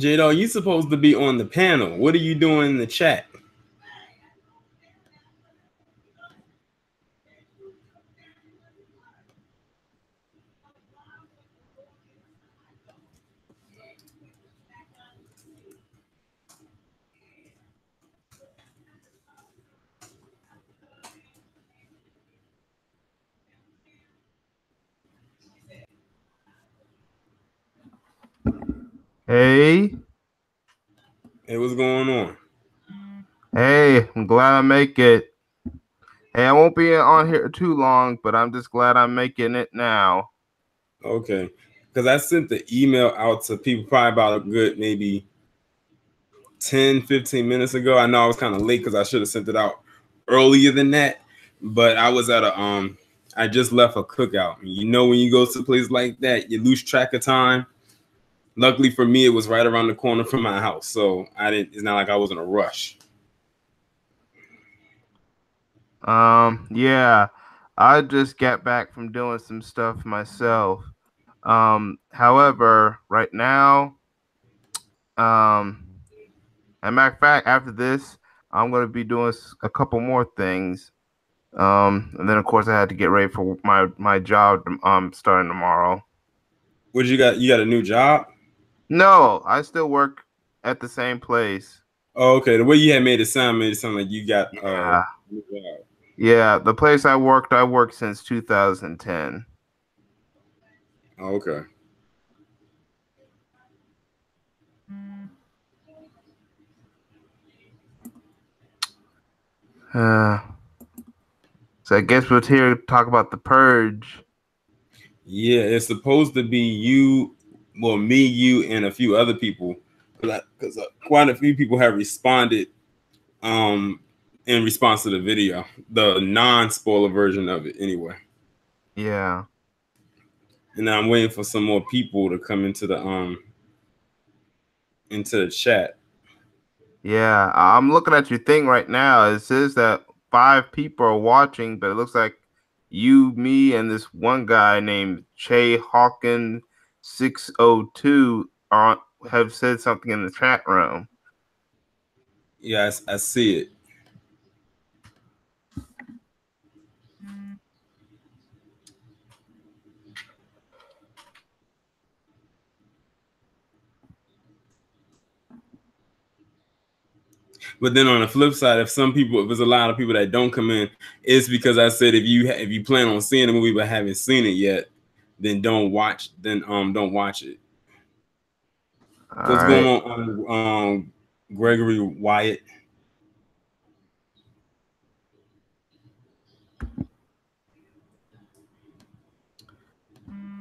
J-Dog, you supposed to be on the panel. What are you doing in the chat? Hey. Hey, what's going on? Hey, I'm glad I make it. Hey, I won't be on here too long, but I'm just glad I'm making it now. Okay. Because I sent the email out to people probably about a good maybe 10, 15 minutes ago. I know I was kind of late because I should have sent it out earlier than that. But I was at I just left a cookout. You know, when you go to a place like that, you lose track of time. Luckily for me, it was right around the corner from my house. So it's not like I was in a rush. Yeah, I just got back from doing some stuff myself. However, right now, as a matter of fact, after this, I'm gonna be doing a couple more things. And then of course I had to get ready for my job starting tomorrow. What you got? You got a new job? No, I still work at the same place. Oh, okay. The way you had made it sound like you got Yeah. new job. Yeah, the place I worked since 2010. Oh, okay. So I guess we're here to talk about the Purge. Yeah, it's supposed to be you, well, me, you, and a few other people, because quite a few people have responded in response to the video, the non-spoiler version of it anyway. Yeah. And I'm waiting for some more people to come into the chat. Yeah, I'm looking at your thing right now. It says that 5 people are watching, but it looks like you, me, and this one guy named Che Hawkin 602 have said something in the chat room. Yeah, I see it. But then on the flip side, if there's a lot of people that don't come in, it's because I said if you plan on seeing the movie but haven't seen it yet, then don't watch it. All What's right. going on, Gregory Wyatt?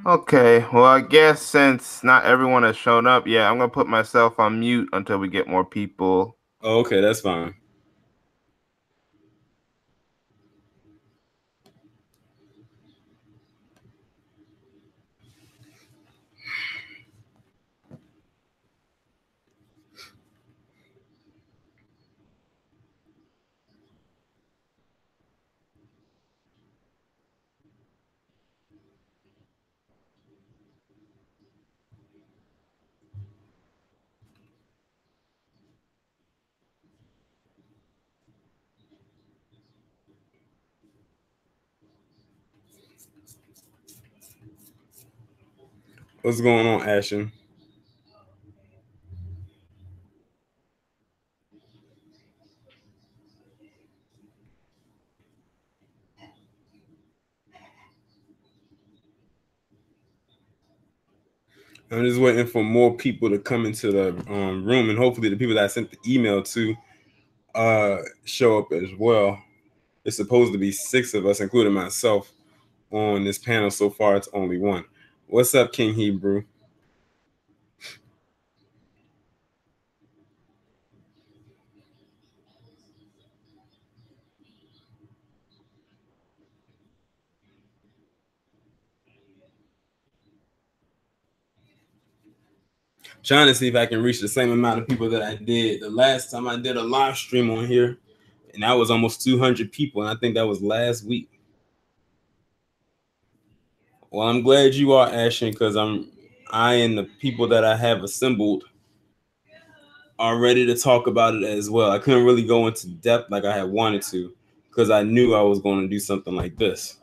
Okay, well, I guess since not everyone has shown up yet, I'm gonna put myself on mute until we get more people. Oh, okay, that's fine. What's going on, Ashton? I'm just waiting for more people to come into the room, and hopefully the people that I sent the email to show up as well. It's supposed to be 6 of us, including myself, on this panel. So far, it's only 1. What's up, King Hebrew? Trying to see if I can reach the same amount of people that I did the last time I did a live stream on here, and that was almost 200 people, and I think that was last week. Well, I'm glad you are, Ashton, because I and the people that I have assembled are ready to talk about it as well. I couldn't really go into depth like I had wanted to because I knew I was going to do something like this.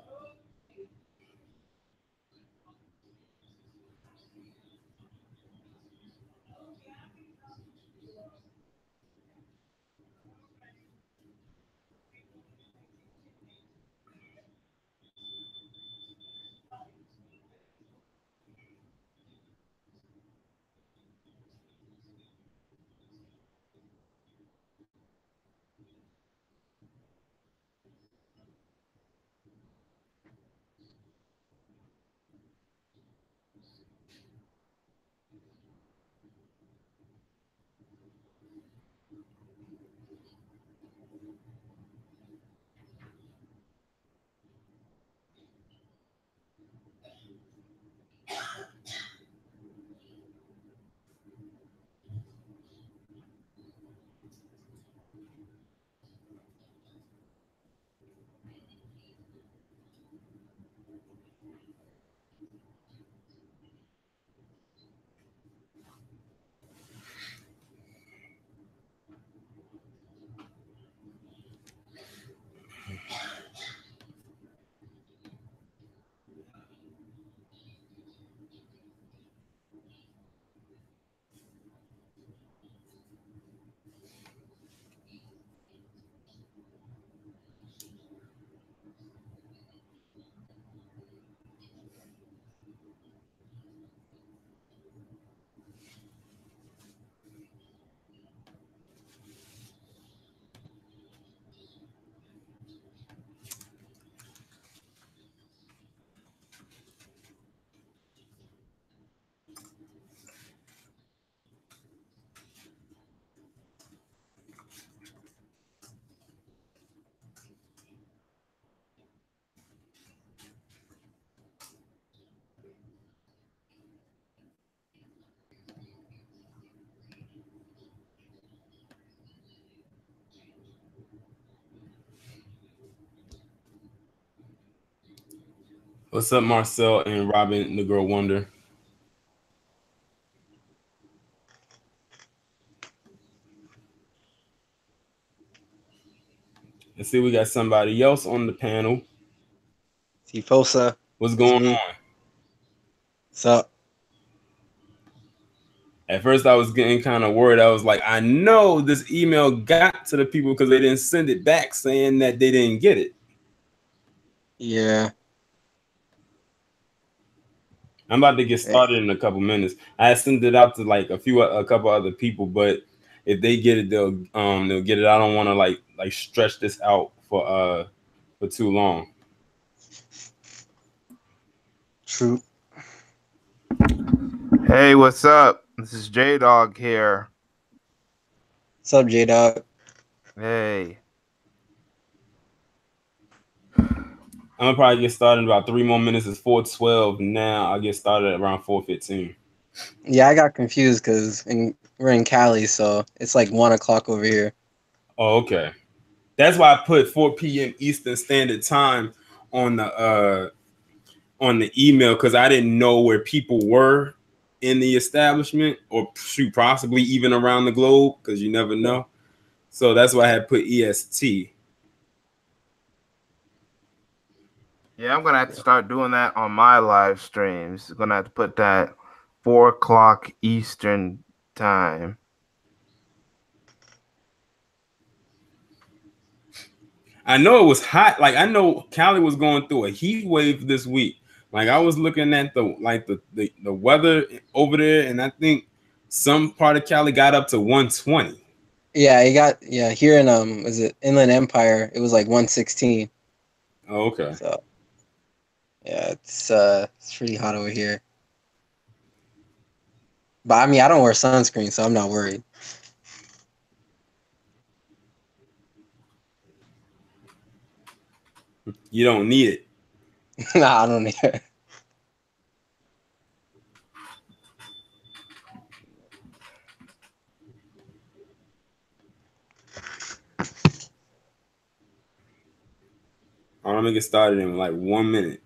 What's up, Marcel and Robin, the girl wonder? Let's see, we got somebody else on the panel. Tifosa. What's going on? What's up? At first, I was getting kind of worried. I was like, I know this email got to the people because they didn't send it back saying that they didn't get it. Yeah. I'm about to get started in a couple minutes. I sent it out to like a couple other people, but if they get it, they'll get it. I don't want to like stretch this out for too long. True. Hey, what's up? This is J Dog here. What's up, J Dog? Hey. I'm gonna probably get started in about 3 more minutes. It's 4:12 now. I'll get started at around 4:15. Yeah, I got confused because we're in Cali, so it's like 1 o'clock over here. Oh, okay. That's why I put 4 p.m. Eastern Standard Time on the email because I didn't know where people were in the establishment or shoot, possibly even around the globe because you never know. So that's why I had put EST. Yeah, I'm gonna have to start doing that on my live streams. I'm gonna have to put that 4 o'clock Eastern time. I know it was hot. Like I know Cali was going through a heat wave this week. Like I was looking at the weather over there, and I think some part of Cali got up to 120. Yeah, here in is it Inland Empire? It was like 116. Oh, okay. So yeah, it's pretty hot over here. But I mean, I don't wear sunscreen, so I'm not worried. You don't need it. Nah, I don't need it. I'm gonna get started in like 1 minute.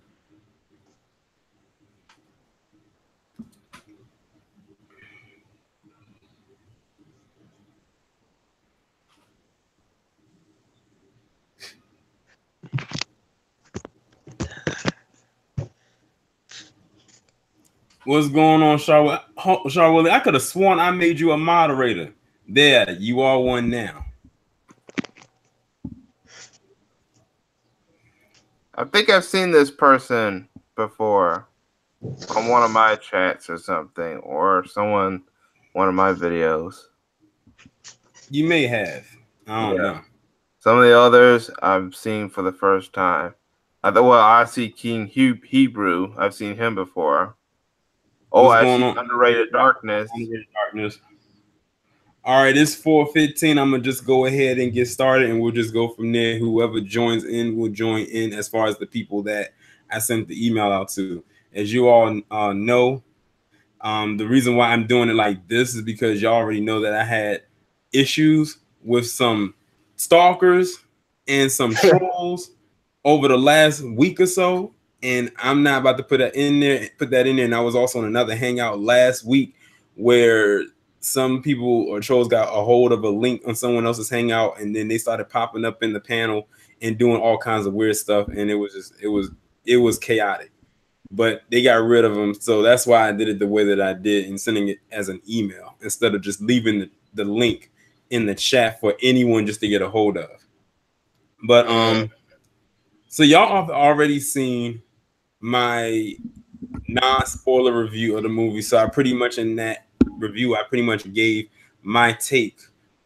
What's going on, Charlotte? I could have sworn I made you a moderator. There, you are one now. I think I've seen this person before on one of my chats or something, or one of my videos. You may have. I don't know. Some of the others I've seen for the first time. I see King Hebrew. I've seen him before. Oh, I see Underrated Darkness. Underrated Darkness. All right, it's 4:15. I'm gonna just go ahead and get started, and we'll just go from there. Whoever joins in will join in. As far as the people that I sent the email out to, as you all know, the reason why I'm doing it like this is because y'all already know that I had issues with some stalkers and some trolls over the last week or so, and I'm not about to put that in there. And I was also on another hangout last week where some people or trolls got a hold of a link on someone else's hangout, and then they started popping up in the panel and doing all kinds of weird stuff, and it was chaotic. But they got rid of them, so that's why I did it the way that I did, and sending it as an email instead of just leaving the link in the chat for anyone just to get a hold of. But so y'all have already seen my non-spoiler review of the movie, so I pretty much in that review I pretty much gave my take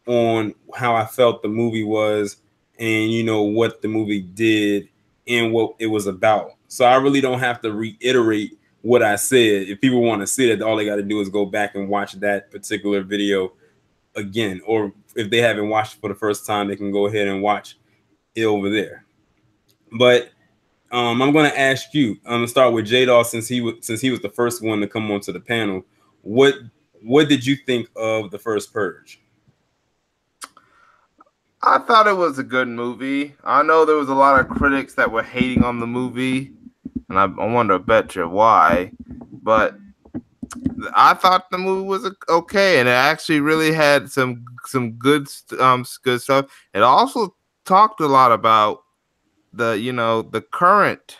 on how I felt the movie was, and what the movie did and what it was about. So I really don't have to reiterate what I said. If people want to see it, all they got to do is go back and watch that particular video again, or if they haven't watched it for the first time, they can go ahead and watch it over there. But I'm going to ask you. I'm going to start with J-Dawg since he was the first one to come onto the panel. What did you think of the First Purge? I thought it was a good movie. I know there was a lot of critics that were hating on the movie, and I wonder, I bet you why. But I thought the movie was okay, and it actually really had some good stuff. It also talked a lot about the current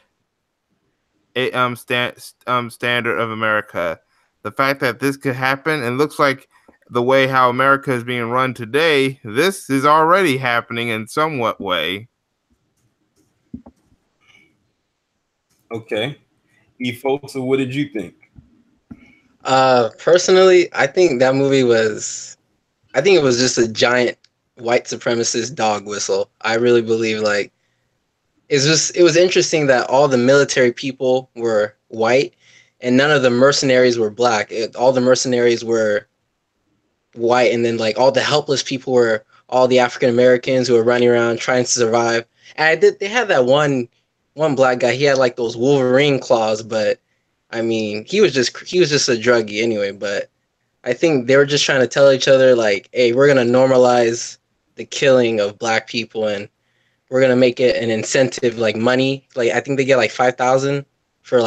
standard of America, the fact that this could happen, and looks like the way how America is being run today, this is already happening in somewhat way. Okay, folks, so what did you think? Personally, I think that movie was, I think it was just a giant white supremacist dog whistle. I really believe it was interesting that all the military people were white and none of the mercenaries were black. All the mercenaries were white, and then all the helpless people were all the African Americans who were running around trying to survive. And they had that one black guy. He had those Wolverine claws, but I mean, he was just a druggie anyway. But I think they were just trying to tell each other hey, we're gonna normalize the killing of black people, and we're gonna make it an incentive, money. I think they get 5,000 for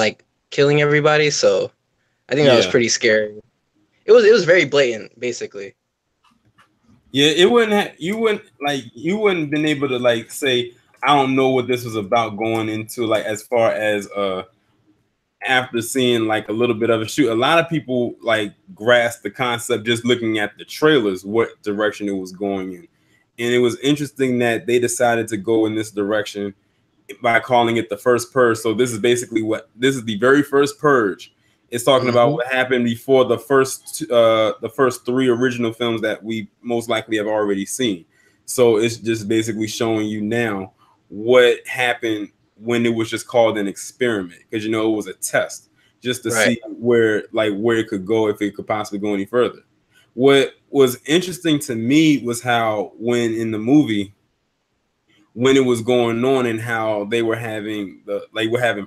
killing everybody. So I think that was pretty scary. It was very blatant, basically. Yeah, you wouldn't been able to say I don't know what this was about going into as far as after seeing a little bit of a shoot. A lot of people grasped the concept just looking at the trailers, what direction it was going in. And it was interesting that they decided to go in this direction by calling it the First Purge. So this is basically this is the very first purge. It's talking about what happened before the first three original films that we most likely have already seen. So it's just basically showing you now what happened when it was just called an experiment, because it was a test just to see where it could go, if it could possibly go any further. What was interesting to me was how when in the movie, when it was going on and how they were having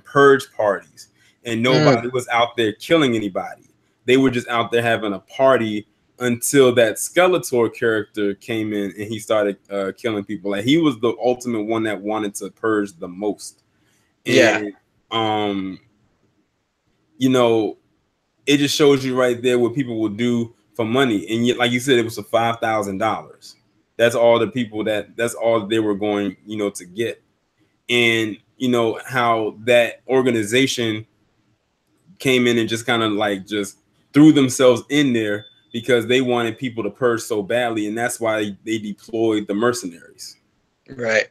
purge parties and nobody was out there killing anybody. They were just out there having a party until that Skeletor character came in and he started killing people. He was the ultimate one that wanted to purge the most. And it just shows you right there what people will do for money. And yet, like you said, it was for $5,000. That's all the people that's all they were going, to get. And how that organization came in and just kind of like just threw themselves in there because they wanted people to purge so badly, and that's why they deployed the mercenaries. Right.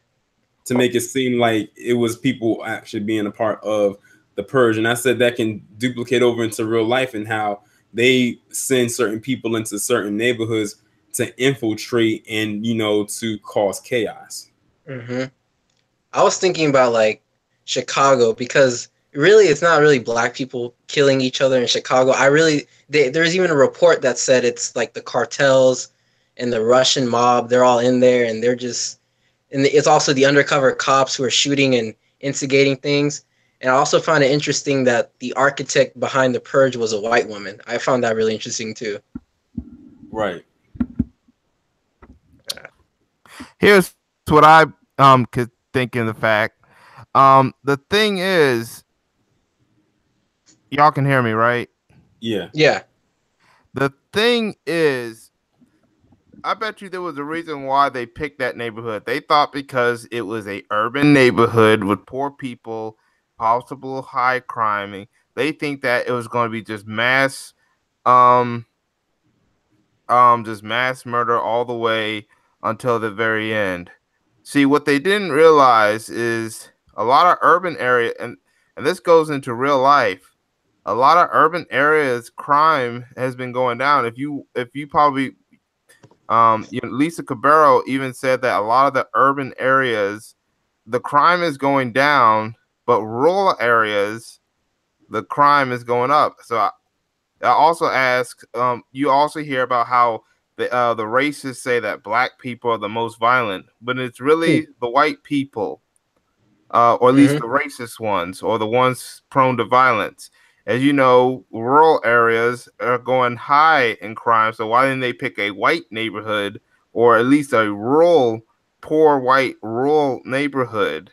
To make it seem like it was people actually being a part of the purge. And I said that can duplicate over into real life and how they send certain people into certain neighborhoods to infiltrate and, you know, to cause chaos. Mm-hmm. I was thinking about like Chicago, because really it's not really black people killing each other in Chicago. There's even a report that said it's like the cartels and the Russian mob, they're all in there, and they're just, and it's also the undercover cops who are shooting and instigating things. And I also found it interesting that the architect behind the purge was a white woman. I found that really interesting too. Right. Here's what I could think in the fact. The thing is, y'all can hear me, right? Yeah. Yeah. The thing is, I bet you there was a reason why they picked that neighborhood. They thought because it was a urban neighborhood with poor people, possible high criming, they think that it was going to be just mass murder all the way until the very end. See, what they didn't realize is a lot of urban area, and this goes into real life. A lot of urban areas, crime has been going down. If you probably Lisa Cabero even said that a lot of the urban areas, the crime is going down, but rural areas, the crime is going up. So I also ask, you also hear about how the racists say that black people are the most violent, but it's really the white people, or at least the racist ones, or the ones prone to violence. As you know, rural areas are going high in crime, so why didn't they pick a white neighborhood, or at least a rural, poor white rural neighborhood?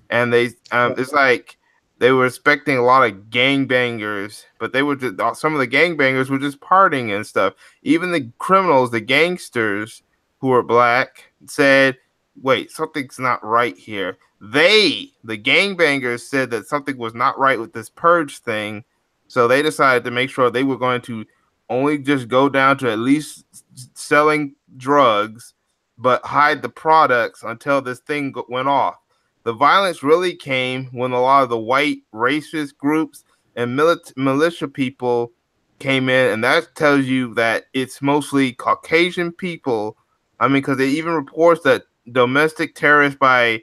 And they, it's like they were expecting a lot of gangbangers, but they were just, some of the gangbangers were just partying and stuff. Even the criminals, the gangsters who were black, said, "Wait, something's not right here." The gangbangers, said that something was not right with this purge thing, so they decided to make sure they were going to only just go down to at least selling drugs, but hide the products until this thing went off. The violence really came when a lot of the white racist groups and militia people came in, and that tells you that it's mostly Caucasian people. I mean, because they even reports that domestic terrorists by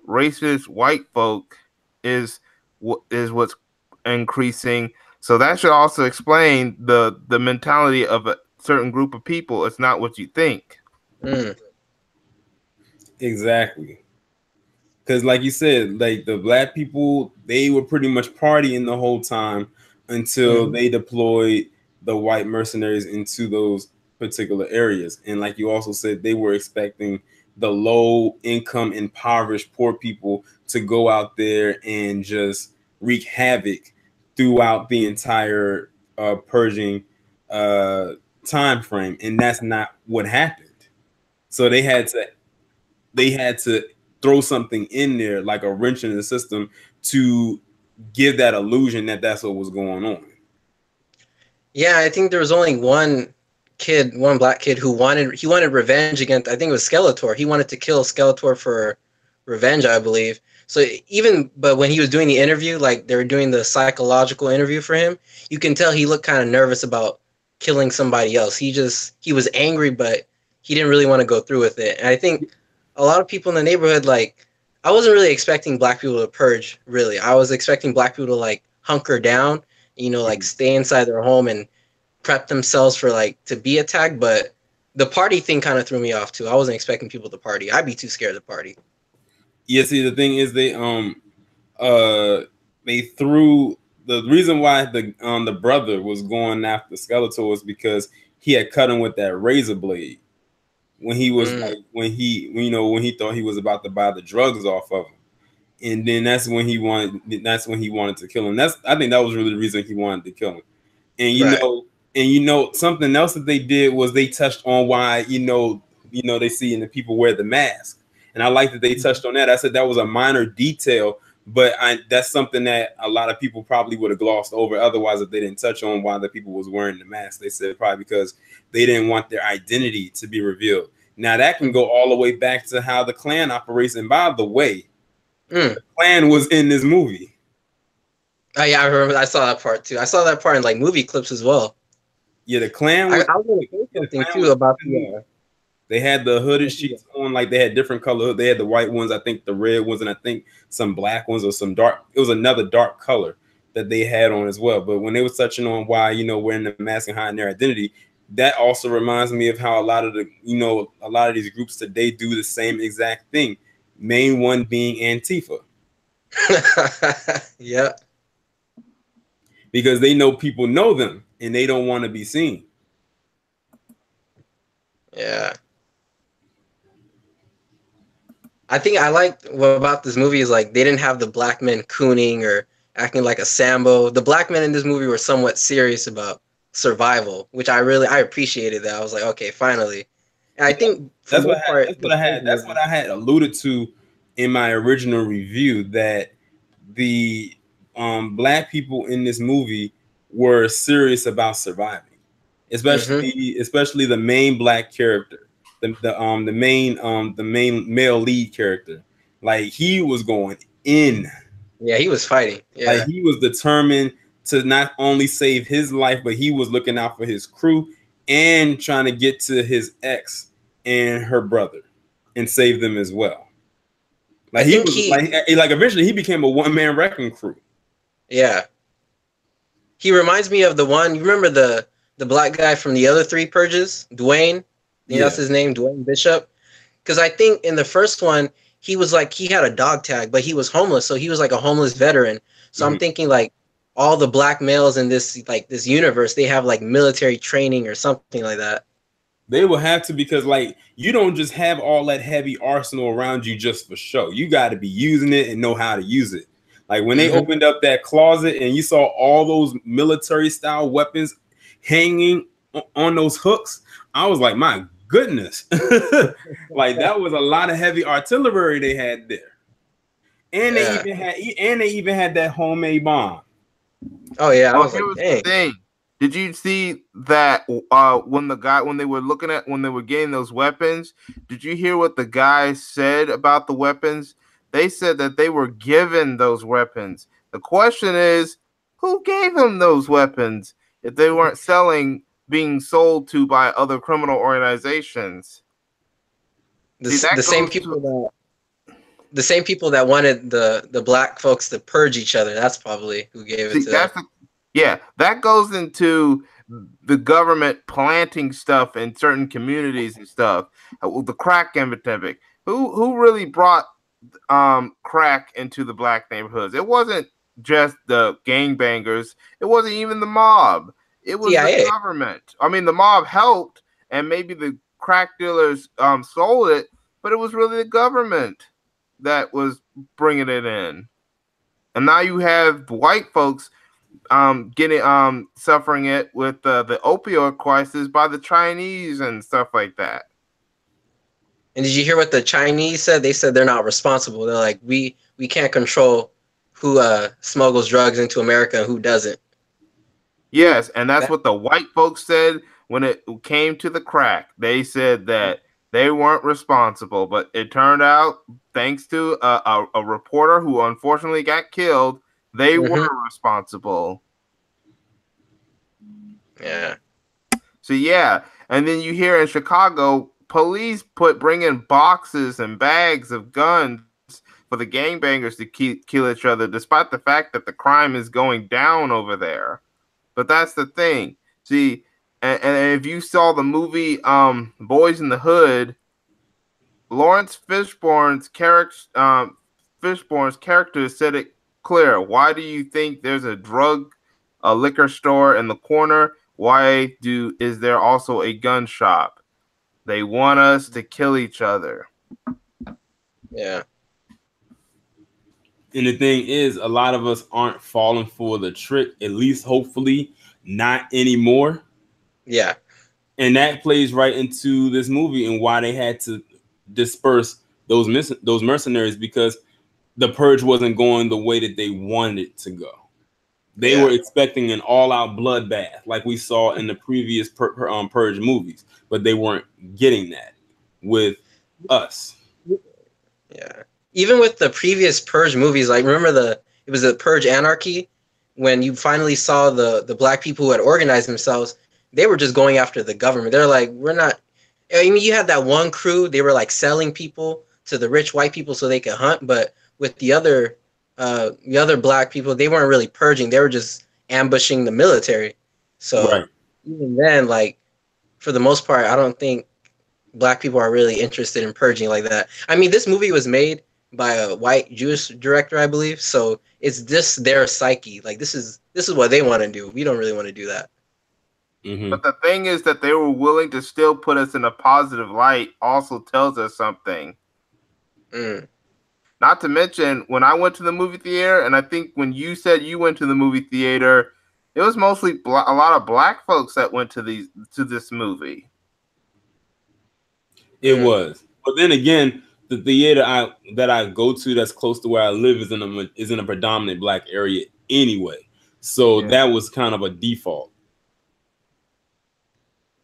racist white folk is what's increasing. So that should also explain the mentality of a certain group of people. It's not what you think. Exactly. Because like you said, like the black people, they were pretty much partying the whole time until they deployed the white mercenaries into those particular areas. And like you also said, they were expecting the low income, impoverished, poor people to go out there and just wreak havoc throughout the entire purging time frame. And that's not what happened. So they had to throw something in there, like a wrench in the system, to give that illusion that that's what was going on. Yeah, I think there was only one black kid who wanted revenge against, I think it was Skeletor. He wanted to kill Skeletor for revenge, I believe. So but when he was doing the interview, like they were doing the psychological interview for him, you can tell he looked kind of nervous about killing somebody else. He was angry, but he didn't really want to go through with it. And I think a lot of people in the neighborhood, like, I wasn't really expecting black people to purge, really. I was expecting black people to, like, hunker down, like, stay inside their home and prep themselves for, like, to be attacked. But the party thing kind of threw me off, too. I wasn't expecting people to party. I'd be too scared to party. Yeah, see, the thing is, they threw the reason why the brother was going after Skeletor was because he had cut him with that razor blade when he was when he thought he was about to buy the drugs off of him, and then that's when he wanted to kill him. I think that was really the reason he wanted to kill him. And something else that they did was they touched on why they see in the people wear the mask. And I like that they touched on that. I said that was a minor detail, But that's something that a lot of people probably would have glossed over otherwise if they didn't touch on why the people was wearing the mask. They said probably because they didn't want their identity to be revealed. Now that can go all the way back to how the Klan operates. And by the way, the Klan was in this movie. Oh yeah, I remember. I saw that part too. I saw that part in like movie clips as well. Yeah, the Klan was. I was going to say something too about the. They had the hooded sheets on, like they had different color. They had the white ones, I think the red ones, and I think some black ones or some dark. It was another dark color that they had on as well. But when they were touching on why, wearing the mask and hiding their identity, that also reminds me of how a lot of these groups today do the same exact thing. Main one being Antifa. Yeah. Because they know people know them and they don't want to be seen. Yeah. I think I liked what about this movie is like they didn't have the black men cooning or acting like a Sambo. The black men in this movie were somewhat serious about survival, which I appreciated that. I was like, okay, finally. And I think that's what I had alluded to in my original review, that the black people in this movie were serious about surviving, especially the main black character. The main male lead character, like he was going in. Yeah, he was fighting. Yeah, like he was determined to not only save his life, but he was looking out for his crew and trying to get to his ex and her brother and save them as well. Like eventually he became a one-man wrecking crew. Yeah, he reminds me of the one. You remember the black guy from the other 3 purges, Dwayne? Yeah, that's his name, Dwayne Bishop. Because I think in the first one, he was like, he had a dog tag, but he was homeless. So he was like a homeless veteran. So I'm thinking like all the black males in this universe, they have like military training or something like that. They will have to, because like you don't just have all that heavy arsenal around you just for show. You got to be using it and know how to use it. Like when they opened up that closet and you saw all those military style weapons hanging on those hooks, I was like, my goodness. Like that was a lot of heavy artillery they had there. And they even had that homemade bomb. Oh yeah, here's the thing. Did you see that when they were getting those weapons, did you hear what the guy said about the weapons? They said that they were given those weapons. The question is, who gave them those weapons if they weren't being sold to by other criminal organizations? The same people that wanted the black folks to purge each other. That's probably who gave it to them. That goes into the government planting stuff in certain communities and stuff. The crack epidemic. Who really brought crack into the black neighborhoods? It wasn't just the gangbangers. It wasn't even the mob. It was the government. I mean, the mob helped, and maybe the crack dealers sold it, but it was really the government that was bringing it in. And now you have white folks suffering it with the opioid crisis by the Chinese and stuff like that. And did you hear what the Chinese said? They said they're not responsible. They're like, we can't control who smuggles drugs into America and who doesn't. Yes, and that's what the white folks said when it came to the crack. They said that they weren't responsible, but it turned out, thanks to a reporter who unfortunately got killed, they were responsible. Yeah. So yeah, and then you hear in Chicago, police bring in boxes and bags of guns for the gangbangers to kill each other, despite the fact that the crime is going down over there. But that's the thing. See, and if you saw the movie Boys in the Hood, Lawrence Fishburne's character said it clear. Why do you think there's a liquor store in the corner? Why is there also a gun shop? They want us to kill each other. Yeah. And the thing is, a lot of us aren't falling for the trick, at least hopefully not anymore. Yeah. And that plays right into this movie and why they had to disperse those mercenaries, because the purge wasn't going the way that they wanted it to go. They were expecting an all-out bloodbath like we saw in the previous purge movies, but they weren't getting that with us. Yeah. Even with the previous purge movies, like remember it was the Purge Anarchy, when you finally saw the black people who had organized themselves, they were just going after the government. They're like, we're not. I mean, you had that one crew, they were like selling people to the rich white people so they could hunt, but with the other black people, they weren't really purging. They were just ambushing the military. So even then, like, for the most part, I don't think black people are really interested in purging like that. I mean, this movie was made by a white Jewish director, I believe. So it's just their psyche. Like this is what they want to do. We don't really want to do that. Mm-hmm. But the thing is that they were willing to still put us in a positive light also tells us something. Not to mention, when I went to the movie theater, and I think when you said you went to the movie theater, it was mostly a lot of black folks that went to this movie. It was. But then again, the theater that I go to that's close to where I live is in a predominant black area anyway. So that was kind of a default.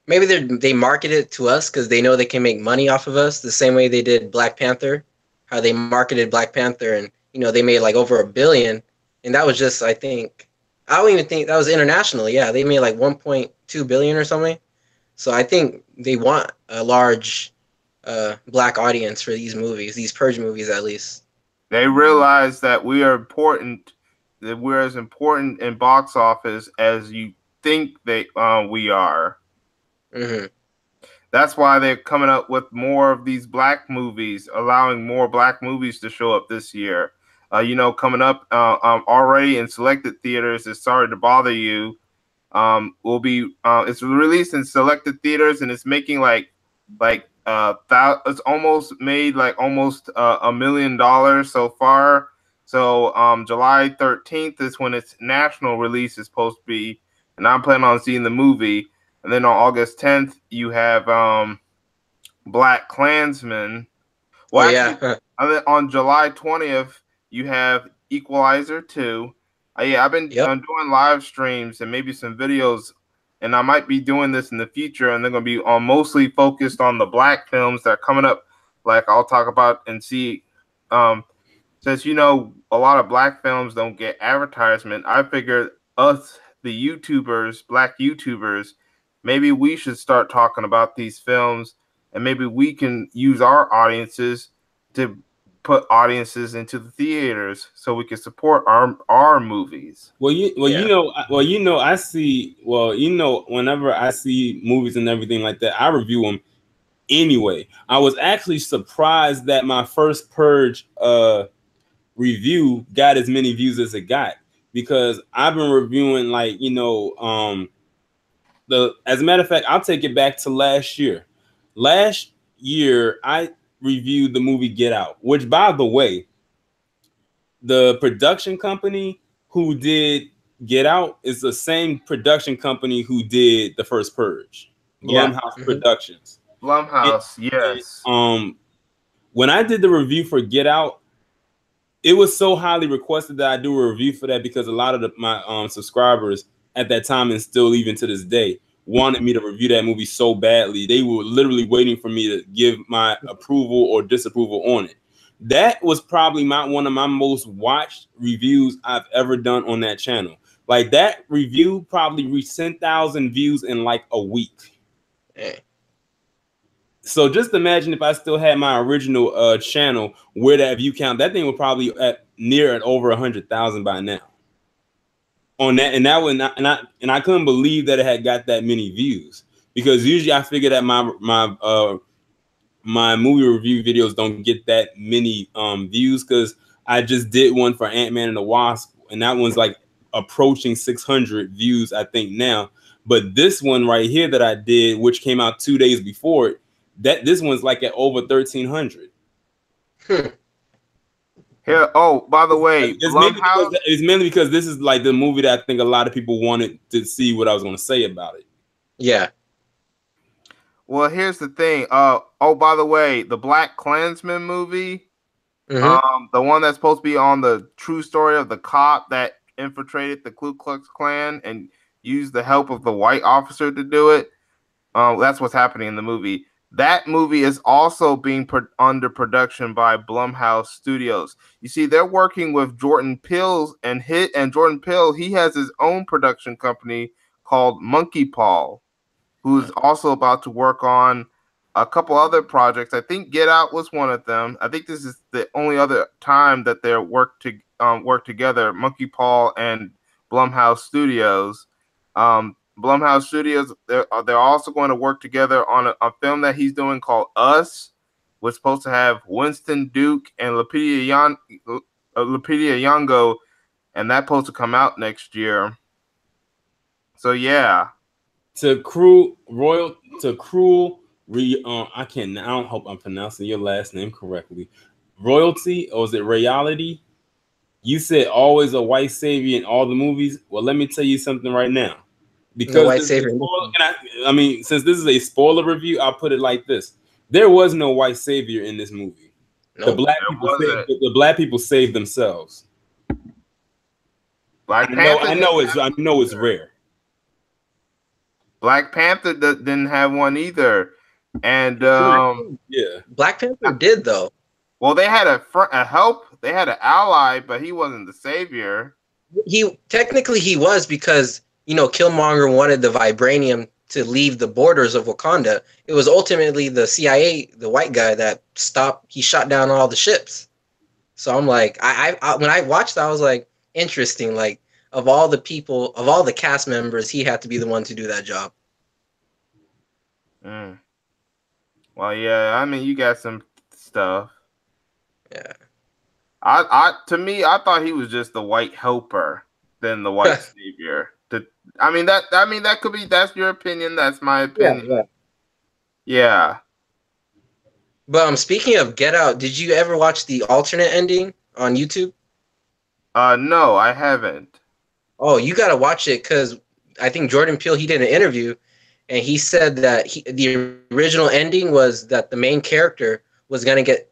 Maybe they market it to us because they know they can make money off of us the same way they did Black Panther. How they marketed Black Panther, and they made like over $1 billion, and that was just, I don't even think that was international. Yeah, they made like 1.2 billion or something. So I think they want a large black audience for these movies, these purge movies at least. They realize that we are important, that we're as important in box office as you think we are. Mm-hmm. That's why they're coming up with more of these black movies, allowing more black movies to show up this year. Coming up already in selected theaters is Sorry to Bother You. Will be it's released in selected theaters, and it's making it's almost made like almost $1 million so far. So July 13th is when its national release is supposed to be, and I'm planning on seeing the movie. And then on August 10th, you have Black Klansman. Well, on July 20th, you have Equalizer 2. I've been doing live streams and maybe some videos, and I might be doing this in the future, and they're going to be mostly focused on the black films that are coming up. Like I'll talk about and see, since a lot of black films don't get advertisement, I figured us, the YouTubers, black YouTubers, maybe we should start talking about these films, and maybe we can use our audiences to put audiences into the theaters so we can support our movies. I see. Whenever I see movies and everything like that, I review them anyway. I was actually surprised that my first Purge review got as many views as it got, because I've been reviewing as a matter of fact, I'll take it back to last year. Last year, I reviewed the movie Get Out, which, by the way, the production company who did Get Out is the same production company who did the first Purge, Blumhouse Productions. Blumhouse, yes. When I did the review for Get Out, it was so highly requested that I do a review for that, because a lot of my subscribers at that time, and still even to this day, wanted me to review that movie so badly. They were literally waiting for me to give my approval or disapproval on it. That was probably one of my most watched reviews I've ever done on that channel. Like, that review probably reached 10,000 views in like a week. Hey. So just imagine if I still had my original channel where that view count, that thing would probably at over 100,000 by now. On that, and that would I couldn't believe that it had got that many views, because usually I figure that my movie review videos don't get that many views, because I just did one for Ant-Man and the Wasp, and that one's like approaching 600 views, I think, now. But this one right here that I did, which came out 2 days before it, this one's like at over 1,300. Here, by the way, it's mainly because this is like the movie that I think a lot of people wanted to see what I was going to say about it. Yeah. Well, here's the thing. By the way, the Black Klansman movie, The one that's supposed to be on the true story of the cop that infiltrated the Ku Klux Klan and used the help of the white officer to do it. That's what's happening in the movie. That movie is also being under production by Blumhouse Studios. You see, they're working with Jordan Peele and Jordan Peele. He has his own production company called Monkey Paw, who's also about to work on a couple other projects. I think Get Out was one of them. I think this is the only other time that they work together, Monkey Paw and Blumhouse Studios. Blumhouse Studios, they're also going to work together on a film that he's doing called Us, which is supposed to have Winston Duke and Lupita Nyong'o, and that's supposed to come out next year. So yeah. I don't hope I'm pronouncing your last name correctly. Royalty, or is it Reality? You said always a white savior in all the movies. Well, let me tell you something right now. Because no white savior. Since this is a spoiler review, I'll put it like this: there was no white savior in this movie. Nope. The black people saved themselves. Black Panther. I know it's rare. Black Panther didn't have one either, and yeah, Black Panther did though. Well, they had a help. They had an ally, but he wasn't the savior. He was, because Killmonger wanted the vibranium to leave the borders of Wakanda. It was ultimately the CIA, the white guy, that he shot down all the ships. So I'm like, I when I watched that, I was like, interesting. Like, of all the people, of all the cast members, he had to be the one to do that job. Well, yeah, I mean, you got some stuff. Yeah. To me, I thought he was just the white helper than the white savior. That could be, that's your opinion. That's my opinion. Yeah. But speaking of Get Out, did you ever watch the alternate ending on YouTube? No, I haven't. Oh, you gotta watch it, because I think Jordan Peele, he did an interview, and he said that the original ending was that the main character was gonna get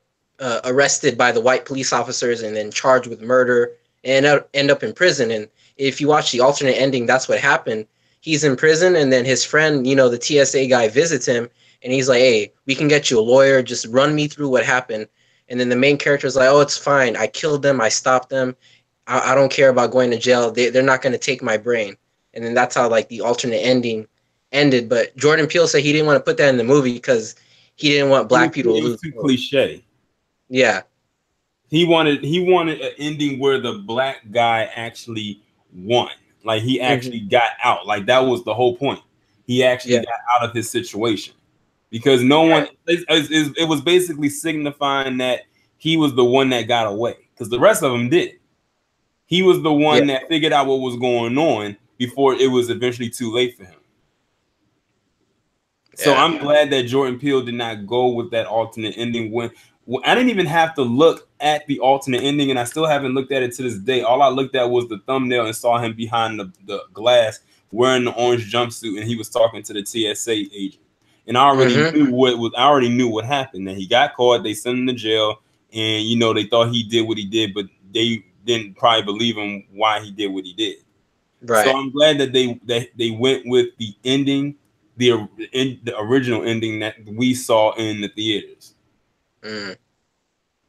arrested by the white police officers and then charged with murder and end up in prison. And if you watch the alternate ending, that's what happened. He's in prison, and then his friend, the TSA guy, visits him, and he's like, "Hey, we can get you a lawyer. Just run me through what happened." And then the main character is like, "Oh, it's fine. I killed them. I stopped them. I don't care about going to jail. They're not going to take my brain." And then that's how the alternate ending ended. But Jordan Peele said he didn't want to put that in the movie because he didn't want black people to lose. Too cliche. Yeah. He wanted an ending where the black guy actually won. Like, he actually got out. Like, that was the whole point. He actually got out of his situation, because it was basically signifying that he was the one that got away, because the rest of them did. He was the one that figured out what was going on before it was eventually too late for him. So I'm glad that Jordan Peele did not go with that alternate ending. When I didn't even have to look at the alternate ending, and I still haven't looked at it to this day. All I looked at was the thumbnail and saw him behind the glass wearing the orange jumpsuit, and he was talking to the TSA agent. And I already knew what happened. That he got caught, they sent him to jail, and they thought he did what he did, but they didn't probably believe him why he did what he did. Right. So I'm glad that they went with the ending, the original ending that we saw in the theaters.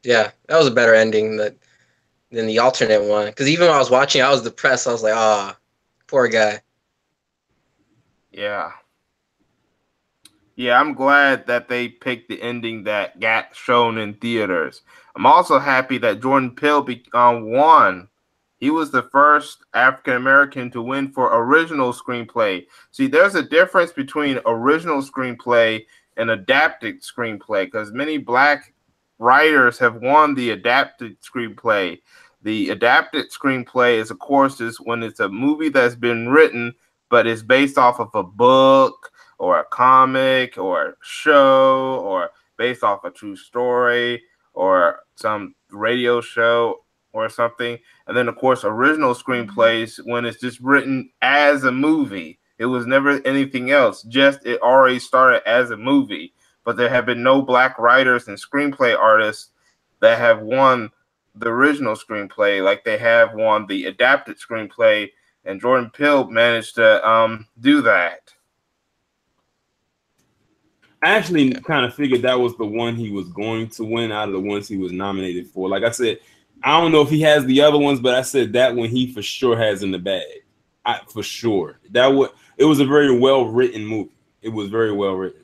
Yeah, that was a better ending than the alternate one. Because even when I was watching, I was depressed. I was like, poor guy. Yeah. Yeah, I'm glad that they picked the ending that got shown in theaters. I'm also happy that Jordan Peele won. He was the first African American to win for original screenplay. See, there's a difference between original screenplay and adapted screenplay, because many black writers have won the adapted screenplay. The adapted screenplay is, of course, when it's a movie that's been written, but it's based off of a book or a comic or a show, or based off a true story or some radio show or something. And then, of course, original screenplays, when it's just written as a movie. It was never anything else. Just it already started as a movie. But there have been no black writers and screenplay artists that have won the original screenplay, like they have won the adapted screenplay, and Jordan Peele managed to do that. I actually kind of figured that was the one he was going to win out of the ones he was nominated for. Like I said, I don't know if he has the other ones, but I said that one he for sure has in the bag. For sure. It was a very well written movie. It was very well written.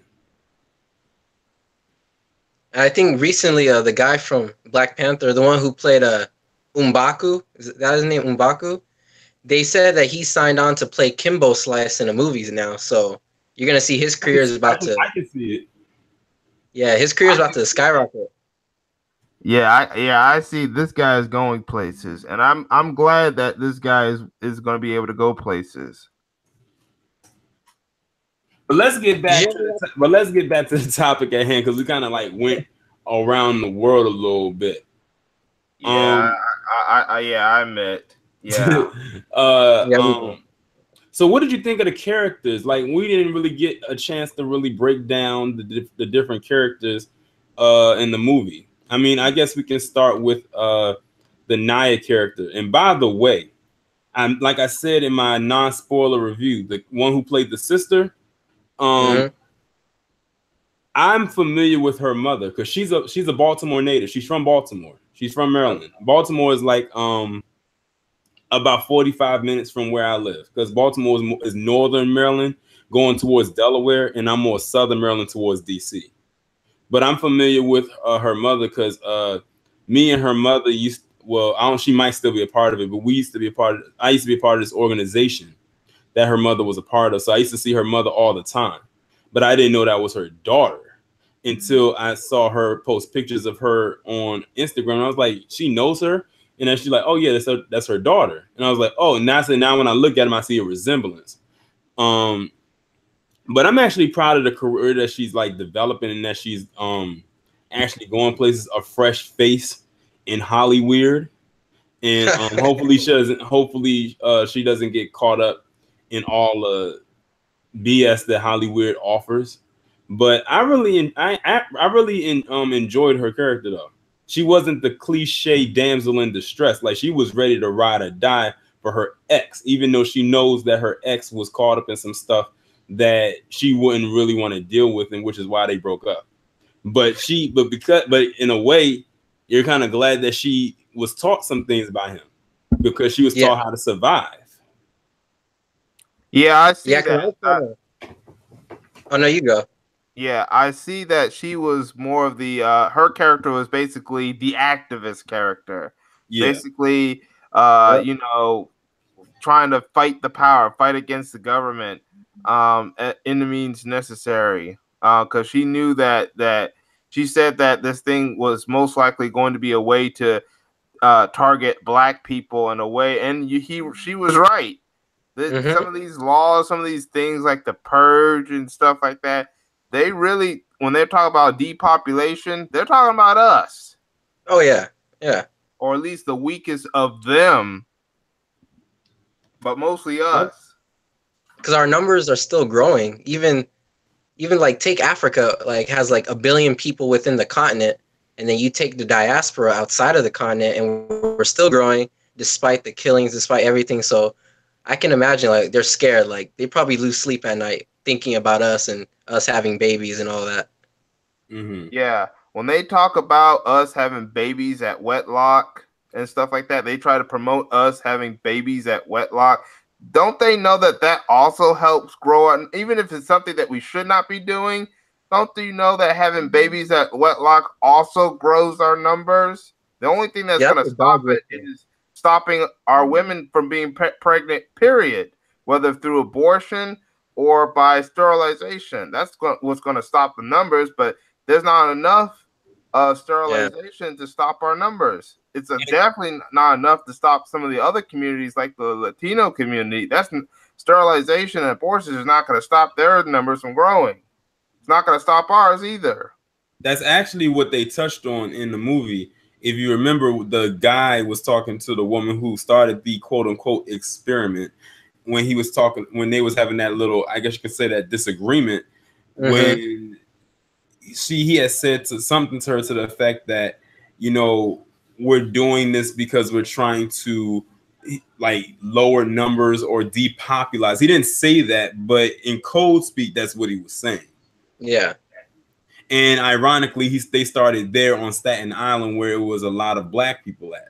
I think recently the guy from Black Panther, the one who played M'Baku, is that his name, M'Baku? They said that he signed on to play Kimbo Slice in the movies now. So you're gonna see his career is about to. I can see it. Yeah, his career is about to skyrocket. Yeah, I see this guy is going places, and I'm glad that this guy is going to be able to go places. But let's get back to the topic at hand, because we kind of like went around the world a little bit. Yeah, I admit. Yeah. So what did you think of the characters? Like, we didn't really get a chance to really break down the different characters in the movie. I mean, I guess we can start with the Naya character. And by the way, like I said in my non-spoiler review, the one who played the sister, I'm familiar with her mother because she's a Baltimore native. She's from Baltimore. She's from Maryland. Baltimore is like about 45 minutes from where I live, because Baltimore is northern Maryland going towards Delaware, and I'm more southern Maryland towards DC. But I'm familiar with her mother because me and her mother she might still be a part of it, but I used to be a part of this organization that her mother was a part of. So I used to see her mother all the time, but I didn't know that was her daughter until I saw her post pictures of her on Instagram. I was like, she knows her. And then she's like, oh yeah, that's her daughter. And I was like, oh, now when I look at him, I see a resemblance. But I'm actually proud of the career that she's like developing, and that she's actually going places, a fresh face in Hollywood. And hopefully she doesn't get caught up in all the BS that Hollywood offers. But I really enjoyed her character though. She wasn't the cliche damsel in distress. Like, she was ready to ride or die for her ex, even though she knows that her ex was caught up in some stuff that she wouldn't really want to deal with, and which is why they broke up. But in a way, you're kind of glad that she was taught some things by him, because she was taught how to survive. Yeah, I see that. Oh no, you go. Yeah, I see that she was more of the her character was basically the activist character. Yeah. Basically, you know, trying to fight the power, fight against the government in the means necessary. Because she knew that she said that this thing was most likely going to be a way to target Black people in a way, and she was right. Some of these laws, some of these things like the purge and stuff like that, they really, when they talk about depopulation, they're talking about us. Oh yeah, yeah. Or at least the weakest of them, but mostly us. Because our numbers are still growing. Even like, take Africa, like has like 1 billion people within the continent, and then you take the diaspora outside of the continent, and we're still growing despite the killings, despite everything. So I can imagine, like, they're scared. Like, they probably lose sleep at night thinking about us and us having babies and all that. Yeah, when they talk about us having babies at wedlock and stuff like that, they try to promote us having babies at wedlock. Don't they know that also helps grow? And even if it's something that we should not be doing, don't you know that having babies at wedlock also grows our numbers? The only thing that's going to stop it is stopping our women from being pregnant, period, whether through abortion or by sterilization. That's what's going to stop the numbers, but there's not enough sterilization to stop our numbers. It's definitely not enough to stop some of the other communities, like the Latino community. That's sterilization and abortion is not going to stop their numbers from growing. It's not going to stop ours either. That's actually what they touched on in the movie. If you remember, the guy was talking to the woman who started the quote unquote experiment when they was having that little, I guess you could say, that disagreement, when he had said something to her to the effect that you know, we're doing this because we're trying to like lower numbers or depopulize. He didn't say that, but in code speak, that's what he was saying. Yeah. And ironically, they started there on Staten Island, where it was a lot of black people at.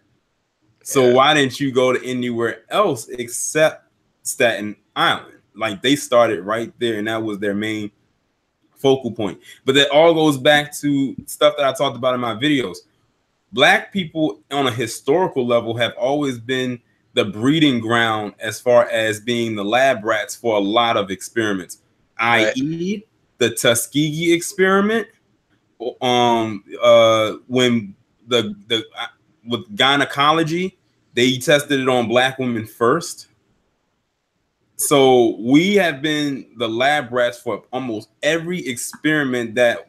So why didn't you go to anywhere else except Staten Island? Like, they started right there, and that was their main focal point. But that all goes back to stuff that I talked about in my videos. Black people on a historical level have always been the breeding ground as far as being the lab rats for a lot of experiments, i.e. the Tuskegee experiment, when with gynecology, they tested it on black women first. So we have been the lab rats for almost every experiment that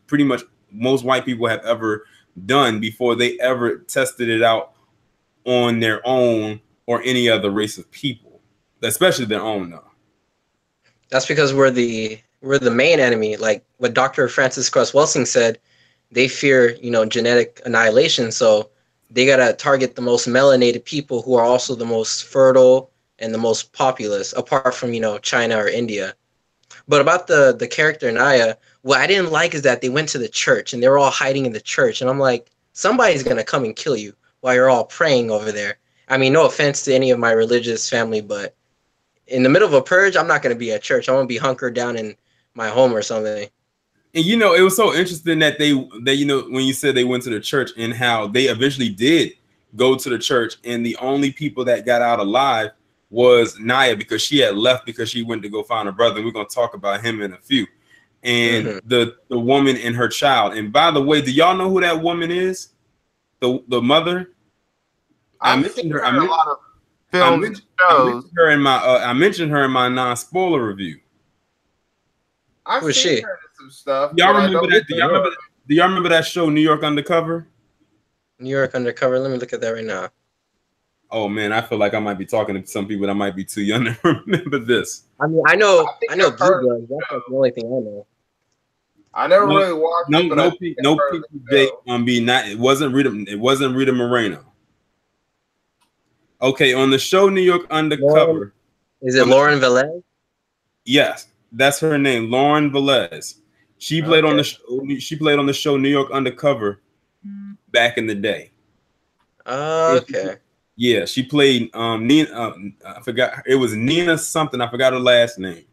pretty much most white people have ever done before they ever tested it out on their own or any other race of people, especially their own though. That's because we're the main enemy. Like what Dr. Francis Cress Welsing said, they fear, you know, genetic annihilation. So they gotta target the most melanated people who are also the most fertile and the most populous, apart from, you know, China or India. But about the character Naya, what I didn't like is that they went to the church and they were all hiding in the church. And I'm like, somebody's gonna come and kill you while you're all praying over there. I mean, no offense to any of my religious family, but in the middle of a purge, I'm not gonna be at church. I'm gonna be hunkered down in my home or something. And you know, it was so interesting that they you know, when you said they went to the church and how they eventually did go to the church, and the only people that got out alive was Naya, because she had left because she went to go find her brother. And we're gonna talk about him in a few. And the woman and her child. And by the way, do y'all know who that woman is? The mother. I mentioned her. I mentioned her in my I mentioned her in my non-spoiler review. I've seen her in some stuff. Y'all remember that? Do y'all remember that show, New York Undercover? New York Undercover. Let me look at that right now. Oh man, I feel like I might be talking to some people that might be too young to remember this. I mean, I know Blue Bloods. That's like the only thing I know. I never really watched it. No PJ it wasn't Rita Moreno. Okay, on the show New York Undercover. Is it Lauren Velez? Yes, that's her name, Lauren Velez. She played on the show New York Undercover back in the day. Okay. Yeah, she played Nina. I forgot, it was Nina something. I forgot her last name.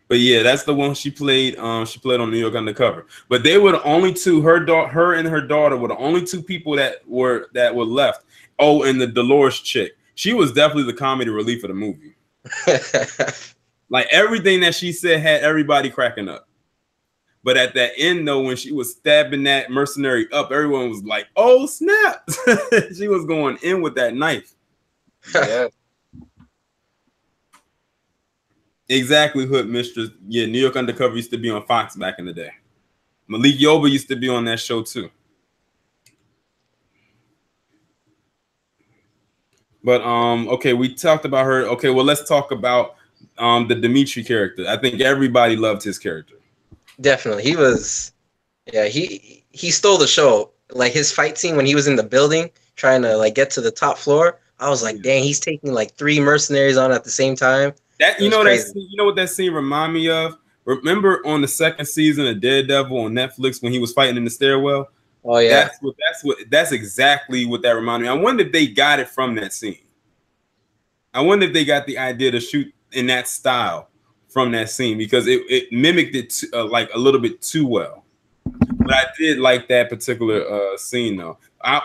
But yeah, that's the one she played. She played on New York Undercover. But they were the only two. Her and her daughter were the only two people that were left. Oh, and the Dolores chick. She was definitely the comedy relief of the movie. Like everything that she said had everybody cracking up. But at that end, though, when she was stabbing that mercenary up, everyone was like, "Oh snap!" She was going in with that knife. Yeah. Exactly, Hood Mistress. Yeah, New York Undercover used to be on Fox back in the day. Malik Yoba used to be on that show too. But okay, we talked about her. Okay, well, let's talk about the Dimitri character. I think everybody loved his character. Definitely, he was. Yeah, he stole the show. Like his fight scene when he was in the building trying to like get to the top floor. I was like, dang, he's taking like 3 mercenaries on at the same time. That you know what that scene remind me of? Remember on the 2nd season of Daredevil on Netflix when he was fighting in the stairwell? Oh yeah, that's exactly what that reminded me. I wonder if they got it from that scene. I wonder if they got the idea to shoot in that style from that scene, because it mimicked it like a little bit too well. But I did like that particular scene though.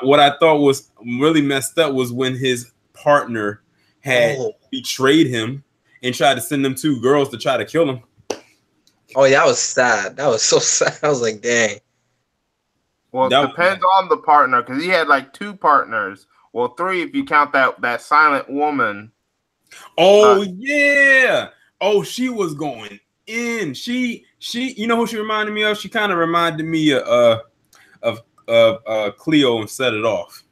What I thought was really messed up was when his partner had betrayed him and tried to send them 2 girls to try to kill him. Oh, yeah, that was sad. That was so sad. I was like, dang. Well, it depends on the partner, because he had like 2 partners. Well, 3 if you count that silent woman. Oh yeah. Oh, she was going in. She you know who she reminded me of? She kind of reminded me of Cleo and Set It Off.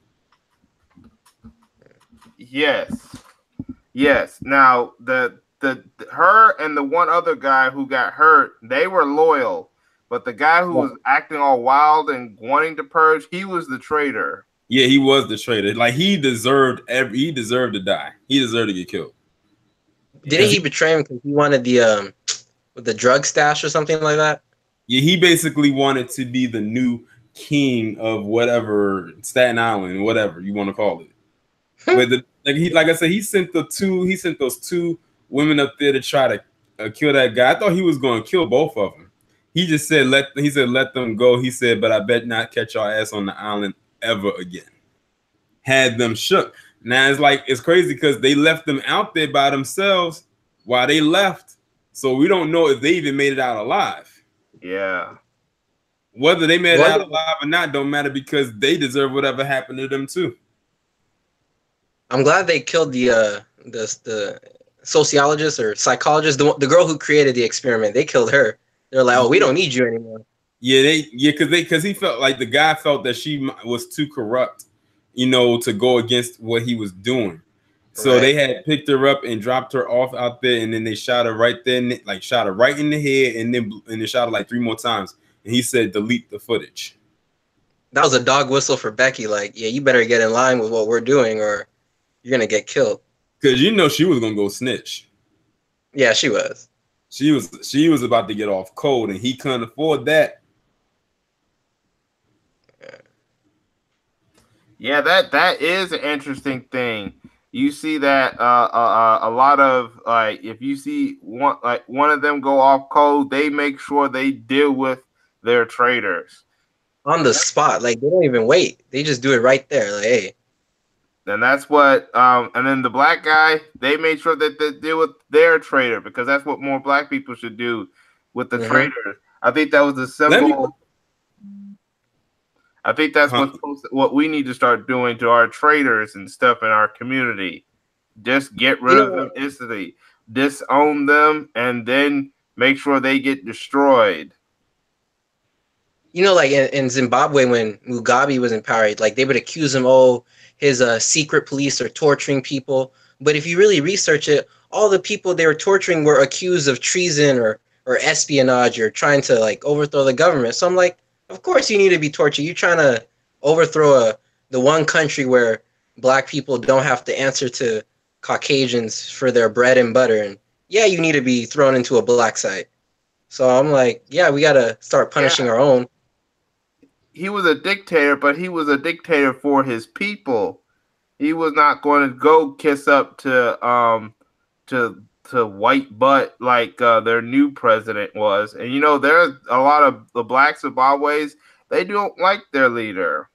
Yes. Now her and the one other guy who got hurt, they were loyal, But the guy who was acting all wild and wanting to purge, he was the traitor. Yeah, he was the traitor. Like he deserved to die. He deserved to get killed. Didn't he betray him because he wanted the drug stash or something like that? Yeah, he basically wanted to be the new king of whatever Staten Island, whatever you want to call it. But like I said, he sent those two women up there to try to kill that guy. I thought he was going to kill both of them. He just said let them go. He said, but I bet not catch your ass on the island ever again. Had them shook. Now it's crazy because they left them out there by themselves while they left. So we don't know if they even made it out alive. Yeah. Whether they made it out alive or not don't matter because they deserve whatever happened to them too. I'm glad they killed the sociologist or psychologist, the girl who created the experiment. They killed her. They're like, oh, we don't need you anymore. Yeah, because he felt like the guy felt that she was too corrupt, to go against what he was doing. So they had picked her up and dropped her off out there, and then they shot her right there, shot her right in the head, and then they shot her like 3 more times. And he said, delete the footage. That was a dog whistle for Becky. Like, yeah, you better get in line with what we're doing, or you're gonna get killed. Because she was gonna go snitch. Yeah, she was. She was about to get off cold, and he couldn't afford that. Yeah, that is an interesting thing. You see that a lot of if you see one of them go off cold, they make sure they deal with their traitors on the spot. Like they don't even wait; they just do it right there. Like, hey. And that's what and then the black guy, they made sure that they deal with their traitor because that's what more black people should do with the traitors. I think that was the symbol. I think that's what we need to start doing to our traitors and stuff in our community. Just get rid of them instantly, disown them, and then make sure they get destroyed. Like in Zimbabwe when Mugabe was in power, like they would accuse him, his secret police are torturing people. But if you really research it, all the people they were torturing were accused of treason or espionage or trying to like overthrow the government. So I'm like, of course you need to be tortured. You're trying to overthrow the one country where black people don't have to answer to Caucasians for their bread and butter. And yeah, you need to be thrown into a black site. So I'm like, yeah, we got to start punishing our own. He was a dictator, but he was a dictator for his people. He was not going to go kiss up to white butt like their new president was. And there's a lot of the black Zimbabweans, they don't like their leader.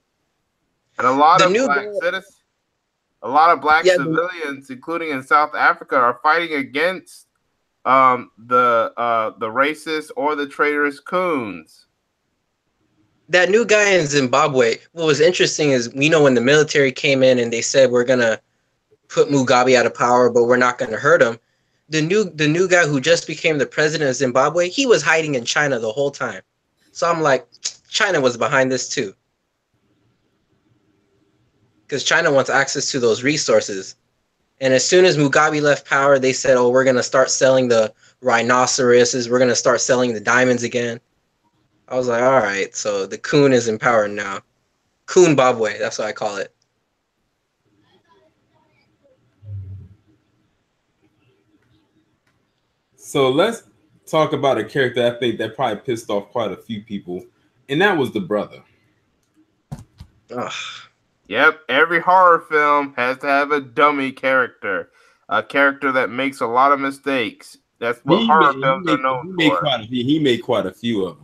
And a lot of black civilians, including in South Africa, are fighting against the racist or the traitorous coons. That new guy in Zimbabwe, what was interesting is, when the military came in and they said, we're going to put Mugabe out of power, but we're not going to hurt him. The new guy who just became the president of Zimbabwe, he was hiding in China the whole time. So I'm like, China was behind this too. Because China wants access to those resources. And as soon as Mugabe left power, they said, we're going to start selling the rhinoceroses. We're going to start selling the diamonds again. I was like, all right, so the coon is in power now. Coon-babwe, that's what I call it. So let's talk about a character I think that probably pissed off quite a few people, and that was the brother. Ugh. Yep, every horror film has to have a dummy character, a character that makes a lot of mistakes. That's what horror films are known for. He made quite a few of them.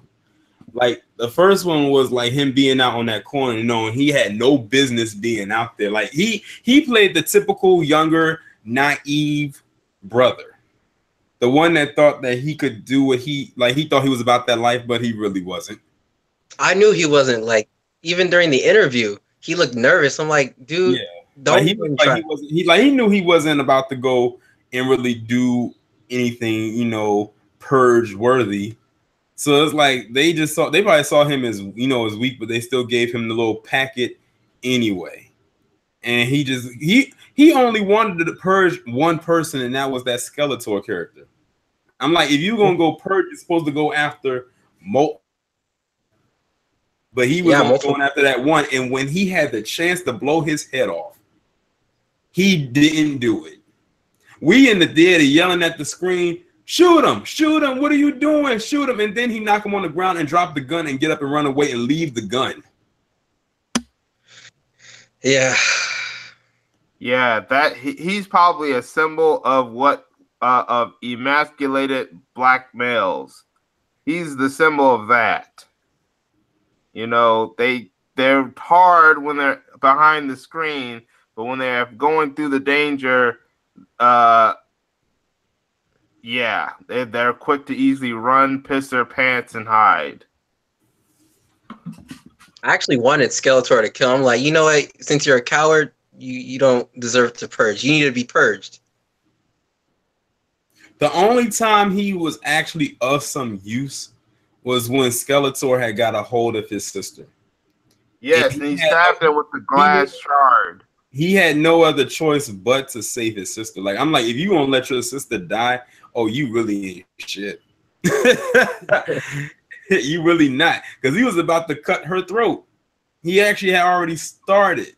Like the first one was like him being out on that corner, and he had no business being out there. Like he played the typical younger, naive brother, the one that thought that he could do what he thought he was about that life, but he really wasn't. I knew he wasn't. Like even during the interview, he looked nervous. I'm like, dude, don't even try. He knew he wasn't about to go and really do anything, purge worthy. So it's like they probably saw him as as weak, but they still gave him the little packet anyway. And he only wanted to purge one person, and that was that Skeletor character. I'm like, if you're gonna go purge, you're supposed to go after but he was only going after that one. And when he had the chance to blow his head off, he didn't do it. We in the theater yelling at the screen, shoot him, what are you doing? Shoot him. And then he knock him on the ground and drop the gun and get up and run away and leave the gun. Yeah. Yeah, that he's probably a symbol of what of emasculated black males. He's the symbol of that. You know, they're hard when they're behind the screen, but when they're going through the danger, yeah, they're quick to easily run, piss their pants, and hide. I actually wanted Skeletor to kill him. Like, you know what? Since you're a coward, you don't deserve to purge. You need to be purged. The only time he was actually of some use was when Skeletor had got a hold of his sister. Yes, and he stabbed her with the glass shard. He had no other choice but to save his sister. Like, I'm like, if you won't let your sister die, oh, you really ain't shit. You really not. Because he was about to cut her throat. He actually had already started.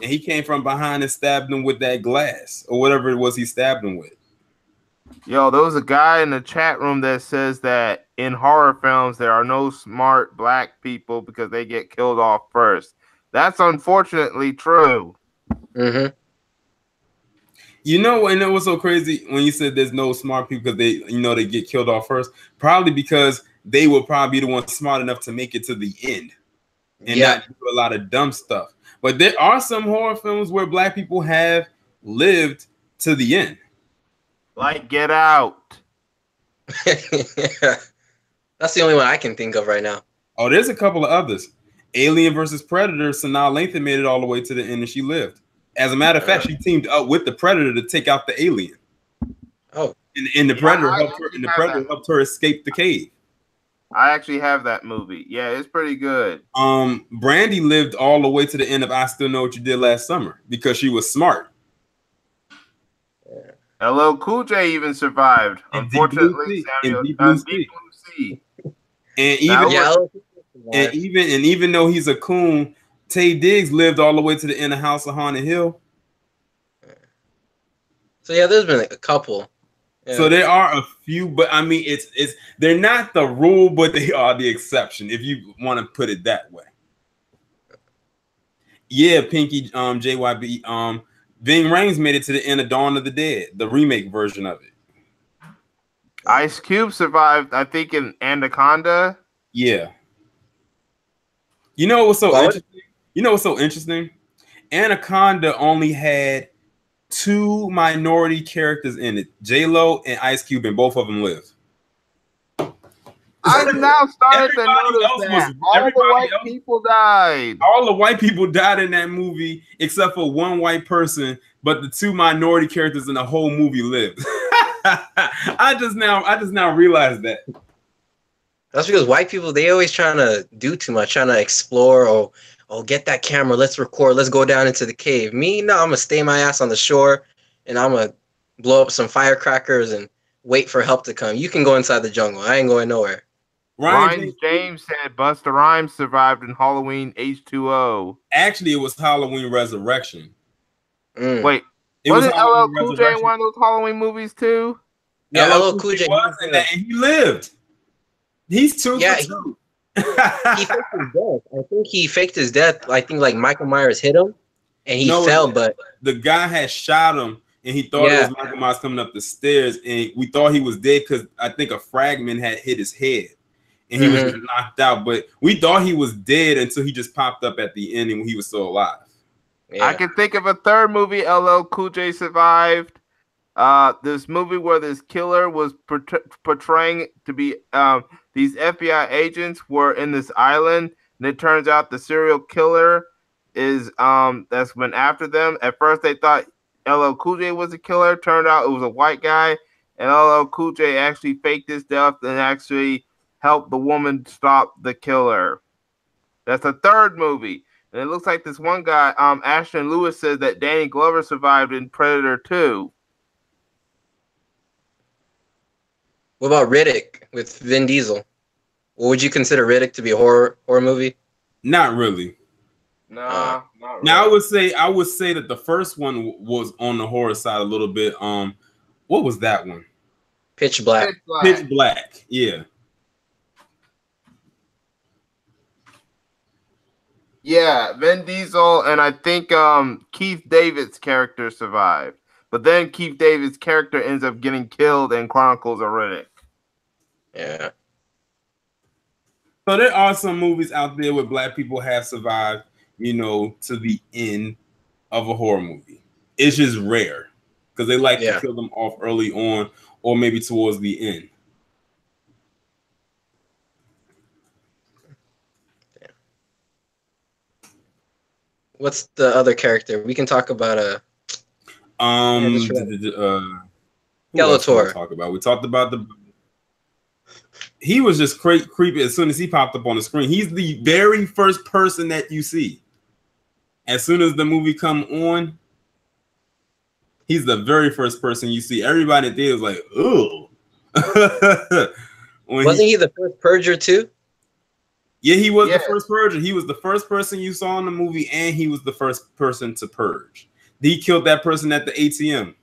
And he came from behind and stabbed him with that glass or whatever it was he stabbed him with. Yo, there was a guy in the chat room that says that in horror films, there are no smart black people because they get killed off first. That's unfortunately true. Mm-hmm. You know, and it was so crazy when you said there's no smart people because they get killed off first. Probably because they will probably be the ones smart enough to make it to the end and not do a lot of dumb stuff. But there are some horror films where black people have lived to the end. Like Get Out. That's the only one I can think of right now. Oh, there's a couple of others. Alien versus Predator, Sanaa Lathan made it all the way to the end and she lived. As a matter of fact, she teamed up with the Predator to take out the alien. Oh. And the Predator helped her escape the cave. I actually have that movie. Yeah, it's pretty good. Brandy lived all the way to the end of I Still Know What You Did Last Summer because she was smart. LL Cool J even survived. Unfortunately, Samuel, Deep Blue Sea. And even though he's a coon, Taye Diggs lived all the way to the end of House of Haunted Hill. So yeah, there's been a couple. Yeah. So there are a few, but I mean, it's they're not the rule, but they are the exception, if you want to put it that way. Yeah, Pinky, JYB, Ving Rhames made it to the end of Dawn of the Dead, the remake version of it. Ice Cube survived, I think, in Anaconda. Yeah. You know what's so interesting? You know what's so interesting? Anaconda only had 2 minority characters in it, J-Lo and Ice Cube, and both of them lived. I've now started to notice that all the white people died. All the white people died in that movie except for one white person, but the 2 minority characters in the whole movie lived. I just now realized that. That's because white people, they always trying to do too much, trying to explore or get that camera, let's record, let's go down into the cave. Me, no, I'm gonna stay my ass on the shore and I'm gonna blow up some firecrackers and wait for help to come. You can go inside the jungle. I ain't going nowhere. Ryan James said Busta Rhymes survived in Halloween H2O. Actually, it was Halloween Resurrection. Wait, wasn't LL Cool J in one of those Halloween movies too? Yeah, LL Cool J was in that, and he lived. He's 2 for 2. He faked his death. I think he faked his death. I think like Michael Myers hit him, and he fell. But the guy had shot him, and he thought it was Michael Myers coming up the stairs, and we thought he was dead because I think a fragment had hit his head, and he was just knocked out. But we thought he was dead until he just popped up at the end, and he was still alive. Yeah. I can think of a third movie LL Cool J survived. This movie where this killer was portraying to be these FBI agents were in this island, and it turns out the serial killer is that's went after them. At first they thought LL Cool J was the killer. Turned out it was a white guy, and LL Cool J actually faked his death and actually helped the woman stop the killer. That's a third movie. And it looks like this one guy, Ashton Lewis, says that Danny Glover survived in Predator 2. What about Riddick with Vin Diesel? Would you consider Riddick to be a horror movie? Not really. Nah, not really. Now I would say that the first one was on the horror side a little bit. What was that one? Pitch Black. Pitch Black. Yeah. Yeah, Vin Diesel and I think Keith David's character survived. But then Keith David's character ends up getting killed in Chronicles of Riddick. Yeah. So there are some movies out there where black people have survived, you know, to the end of a horror movie. It's just rare because they like to kill them off early on or maybe towards the end. What's the other character? We can talk about Skeletor. Talk about. We talked about he was just creepy as soon as he popped up on the screen. He's the very first person that you see. As soon as the movie come on, he's the very first person you see. Everybody there was like, "Ooh." Wasn't he the first Purger too? Yeah, he was the first Purger. He was the first person you saw in the movie, and he was the first person to purge. He killed that person at the ATM.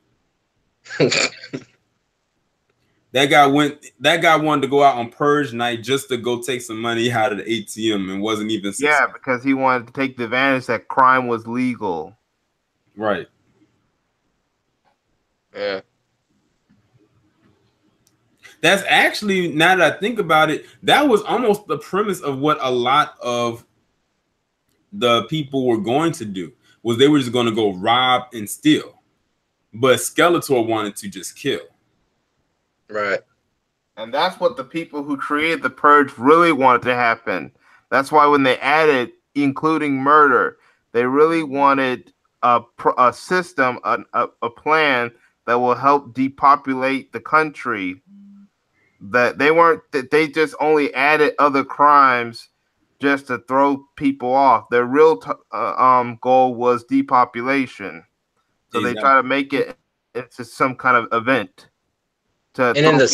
That guy wanted to go out on purge night just to go take some money out of the ATM and wasn't even successful. Yeah, because he wanted to take the advantage that crime was legal. Right. Yeah. That's actually, now that I think about it, that was almost the premise of what a lot of the people were going to do, was they were just going to go rob and steal. But Skeletor wanted to just kill. Right. And that's what the people who created the Purge really wanted to happen. That's why when they added, including murder, they really wanted a system, a plan that will help depopulate the country. That they just only added other crimes just to throw people off. Their real goal was depopulation. So they try to make it into some kind of event. And in the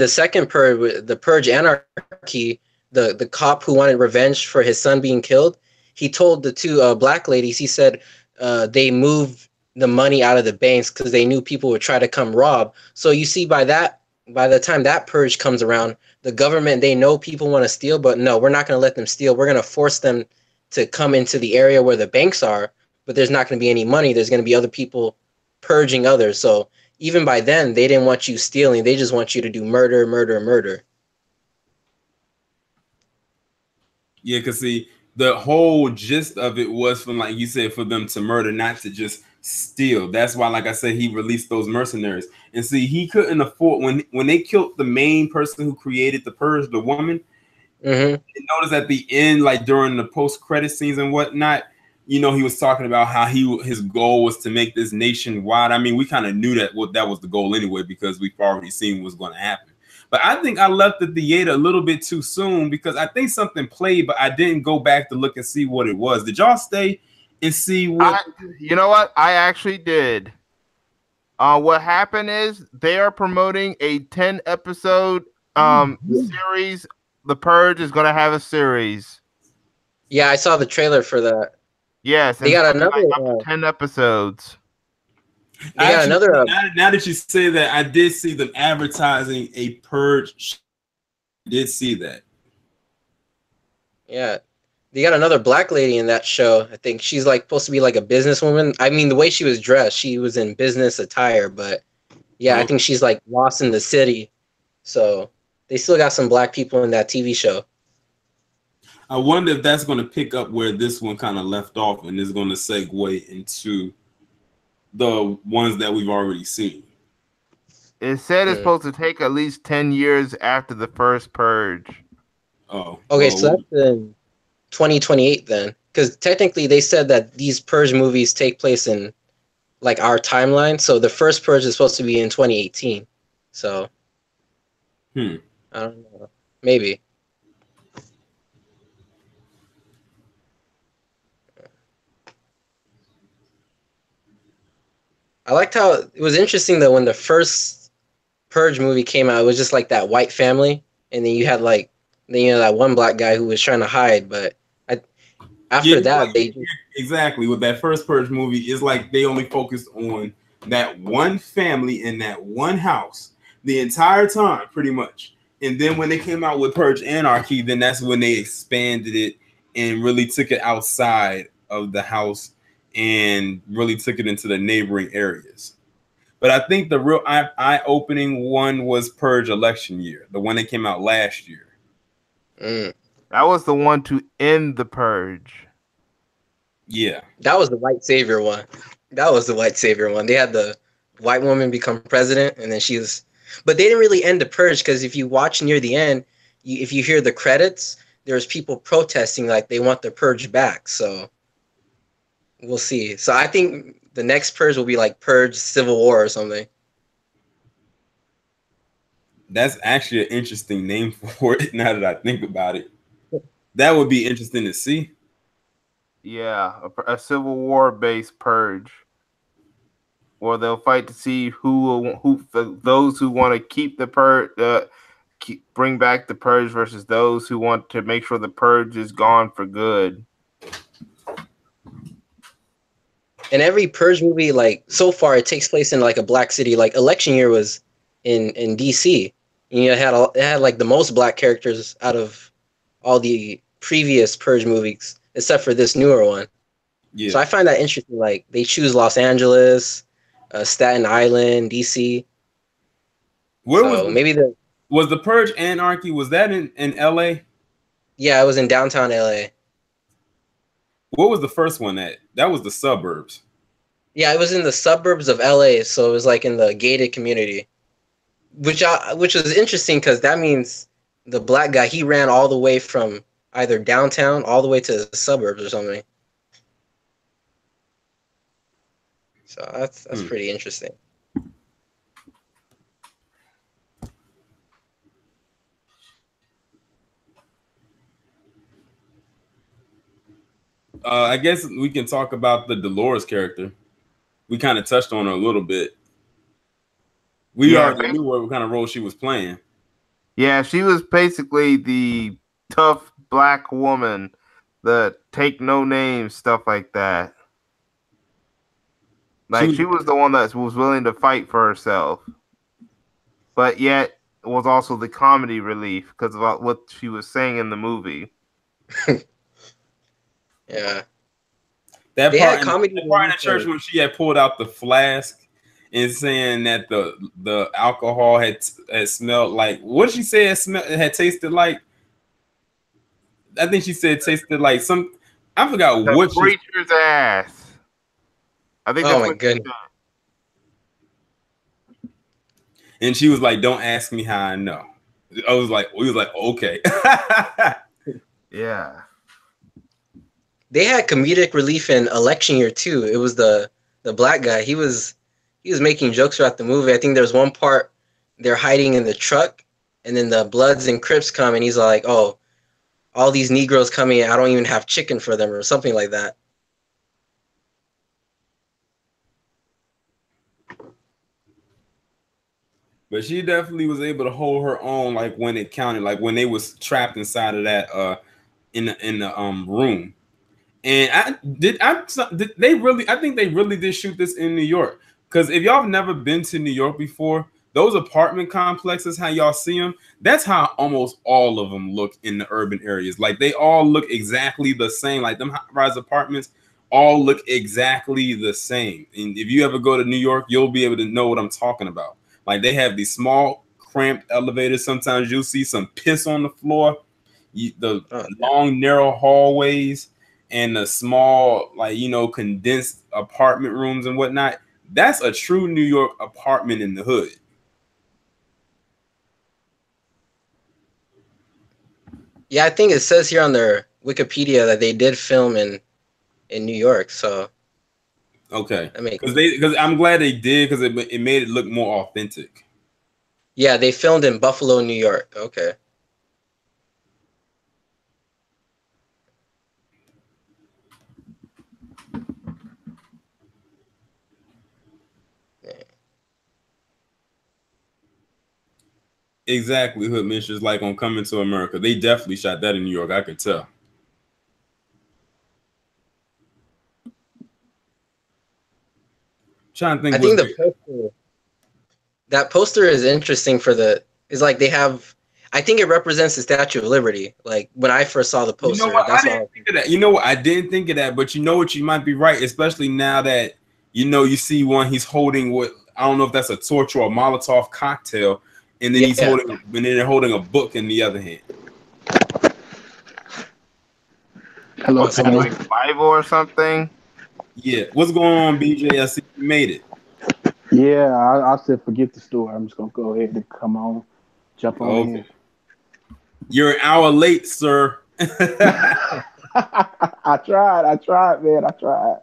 second Purge, the Purge Anarchy, the cop who wanted revenge for his son being killed, he told the two black ladies, he said they moved the money out of the banks because they knew people would try to come rob. So you see, by the time that Purge comes around, the government, they know people want to steal, but no, we're not going to let them steal. We're going to force them to come into the area where the banks are, but there's not going to be any money. There's going to be other people purging others. So even by then, they didn't want you stealing. They just want you to do murder, murder, murder. Yeah, because see, the whole gist of it was, from, like you said, for them to murder, not to just steal. That's why, like I said, he released those mercenaries. And see, he couldn't afford, when they killed the main person who created the Purge, the woman. You notice at the end, like during the post-credit scenes and whatnot, you know, he was talking about how his goal was to make this nationwide. I mean, we kind of knew that that was the goal anyway, because we've already seen what was going to happen. But I think I left the theater a little bit too soon, because I think something played, but I didn't go back to look and see what it was. Did y'all stay and see what? You know what? I actually did. What happened is they are promoting a 10-episode series. The Purge is going to have a series. Yeah, I saw the trailer for that. Yes, they got another 10 episodes. They got another. Now that you say that, I did see them advertising a Purge. I did see that. Yeah, they got another black lady in that show. I think she's like supposed to be like a businesswoman. I mean, the way she was dressed, she was in business attire. But yeah, I think she's like lost in the city. So they still got some black people in that TV show. I wonder if that's going to pick up where this one kind of left off, and is going to segue into the ones that we've already seen. It said it's supposed to take at least 10 years after the first Purge. Oh, okay, so that's in 2028 then, because technically they said that these Purge movies take place in like our timeline. So the first Purge is supposed to be in 2018. So, I don't know, maybe. I liked how it was interesting that when the first Purge movie came out, it was just like that white family. and then you had like that one black guy who was trying to hide, but after that they exactly with that first Purge movie, it's like they only focused on that one family in that one house the entire time, pretty much. And then when they came out with Purge Anarchy, then that's when they expanded it and really took it outside of the house and really took it into the neighboring areas. But I think the real eye-opening one was Purge Election Year, the one that came out last year. That was the one to end the purge. Yeah. That was the white savior one. That was the white savior one. They had the white woman become president, and then she was... But they didn't really end the purge, because if you watch near the end, if you hear the credits, there's people protesting like they want the purge back. So we'll see. So I think the next purge will be like Purge Civil War or something. That's actually an interesting name for it now that I think about it. That would be interesting to see. Yeah, a Civil War based purge. Or they'll fight to see who those who want to keep the purge, bring back the purge versus those who want to make sure the purge is gone for good. And every purge movie, like so far, it takes place in like a black city. Like Election Year was in DC. And, it had like the most black characters out of all the previous purge movies, except for this newer one. Yeah. So I find that interesting. Like they choose Los Angeles, Staten Island, DC. Where was the Purge Anarchy? Was that in LA? Yeah, it was in downtown LA. What was the first one at? That was the suburbs. Yeah, it was in the suburbs of LA, so it was like in the gated community, which was interesting because that means the black guy, he ran all the way from either downtown all the way to the suburbs or something. So that's pretty interesting. I guess we can talk about the Dolores character. We kind of touched on her a little bit. We already knew what kind of role she was playing. Yeah, she was basically the tough black woman, the take no name stuff like that. Like she was the one that was willing to fight for herself, but yet was also the comedy relief because of what she was saying in the movie. Yeah. That part in the church when she had pulled out the flask and saying that the alcohol had smelled like, what did she say? It had tasted like. I think she said tasted like some. I forgot what preacher's ass. I think. Oh my goodness. And she was like, "Don't ask me how I know." We was like, okay. Yeah. They had comedic relief in Election Year too. It was the black guy. He was making jokes throughout the movie. I think there's one part they're hiding in the truck, and then the Bloods and Crips come, and he's like, "Oh, all these Negroes coming, I don't even have chicken for them," or something like that. But she definitely was able to hold her own, like when it counted, like when they was trapped inside of that in the room. And I think they really did shoot this in New York. Because if y'all have never been to New York before, those apartment complexes, how y'all see them, that's how almost all of them look in the urban areas. Like they all look exactly the same. Like them high-rise apartments all look exactly the same. And if you ever go to New York, you'll be able to know what I'm talking about. Like they have these small, cramped elevators. Sometimes you'll see some piss on the floor. Long, narrow hallways and the small, like, condensed apartment rooms and whatnot. That's a true New York apartment in the hood. Yeah, I think it says here on their Wikipedia that they did film in New York. So okay, because I'm glad they did, because it made it look more authentic. Yeah, they filmed in Buffalo, New York. Okay. exactly hood missions like on Coming to America. They definitely shot that in New York. I could tell. Trying to think. I think that poster is interesting is like they have. I think it represents the Statue of Liberty. Like when I first saw the poster, you know what? that's I didn't think of that. You know what? I didn't think of that, but you know what? You might be right, especially now that you see one. He's holding what I don't know if that's a torch or a Molotov cocktail, and then they're holding a book in the other hand. Hello, like Bible or something. Yeah, what's going on, BJ? I see you made it. Yeah, I said forget the story. I'm just gonna go ahead and jump on in. You're an hour late, sir. I tried, man. I tried.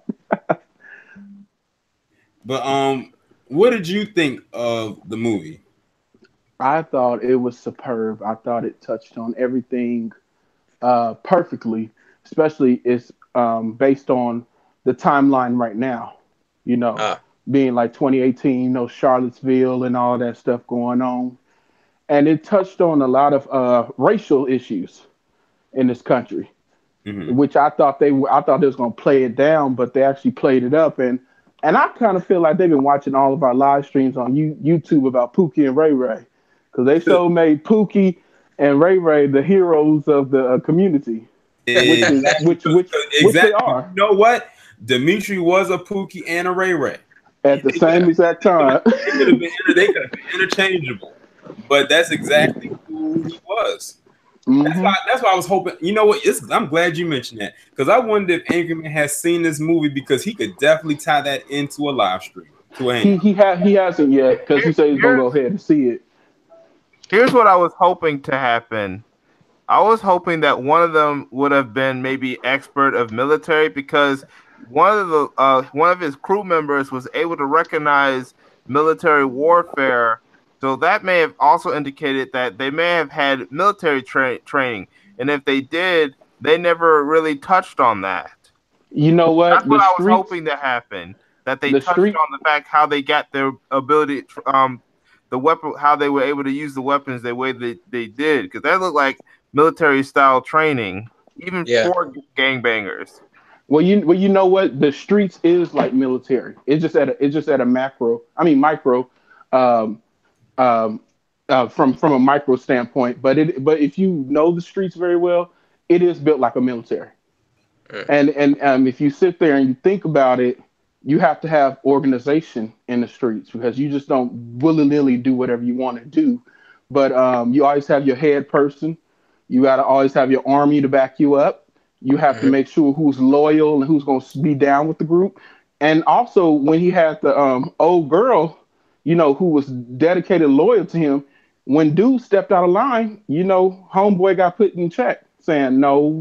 But what did you think of the movie? I thought it was superb. I thought it touched on everything perfectly, especially it's based on the timeline right now. Being like 2018, Charlottesville and all that stuff going on. And it touched on a lot of racial issues in this country, which I thought they was going to play it down, but they actually played it up. And I kind of feel like they've been watching all of our live streams on YouTube about Pookie and Ray Ray, because they so made Pookie and Ray Ray the heroes of the community, which they are. You know what? Dimitri was a Pookie and a Ray Ray at the same exact time. They could have been interchangeable, but that's exactly who he was. That's why I was hoping. You know what? I'm glad you mentioned that, because I wondered if Anchorman has seen this movie, because he could definitely tie that into a live stream. He hasn't yet, because he said he's gonna go ahead and see it. Here's what I was hoping to happen. I was hoping that one of them would have been maybe expert of military, because one of his crew members was able to recognize military warfare. So that may have also indicated that they may have had military training. And if they did, they never really touched on that. You know what? That's what I was hoping to happen. That they touched on the fact how they got their ability, the weapon, how they were able to use the weapons the way they did. Because that looked like military style training, even for gangbangers. Well, you know what? The streets is like military. It's just at a micro. From a micro standpoint. But if you know the streets very well, it is built like a military. And if you sit there and you think about it, you have to have organization in the streets, because you just don't willy-nilly do whatever you want to do. But you always have your head person. You got to always have your army to back you up. You have to make sure who's loyal and who's going to be down with the group. And also, when he had the old girl, who was dedicated, loyal to him, when dude stepped out of line, homeboy got put in check, saying, no,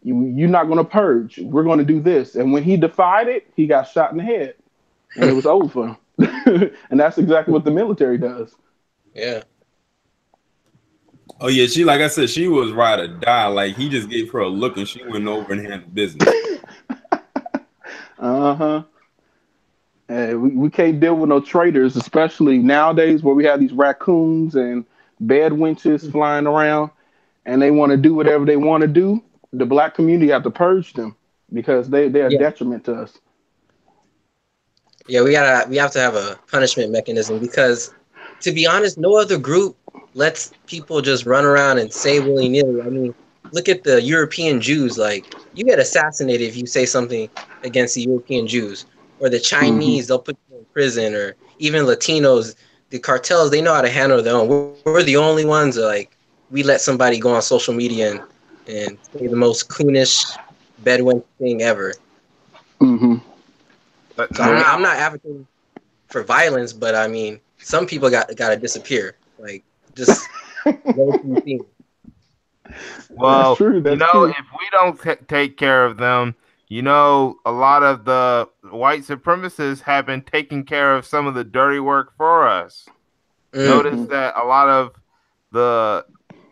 you're not going to purge. We're going to do this. And when he defied it, he got shot in the head. And it was over for him. And that's exactly what the military does. Yeah. Oh yeah, like I said, she was ride or die. Like, he just gave her a look and she went over and handled business. Hey, we can't deal with no traitors, especially nowadays where we have these raccoons and bed winches flying around, and they want to do whatever they want to do. The black community have to purge them, because they're a detriment to us. Yeah, we have to have a punishment mechanism, because, to be honest, no other group lets people just run around and say willy-nilly. I mean, look at the European Jews. Like, you get assassinated if you say something against the European Jews. Or the Chinese, they'll put you in prison. Or even Latinos, the cartels, they know how to handle their own. We're the only ones that, like, we let somebody go on social media and say the most coonish bedouin thing ever. But so I'm not advocating for violence, but I mean, some people got to disappear. Like, just well, true. If we don't take care of them, a lot of the white supremacists have been taking care of some of the dirty work for us. Notice that a lot of the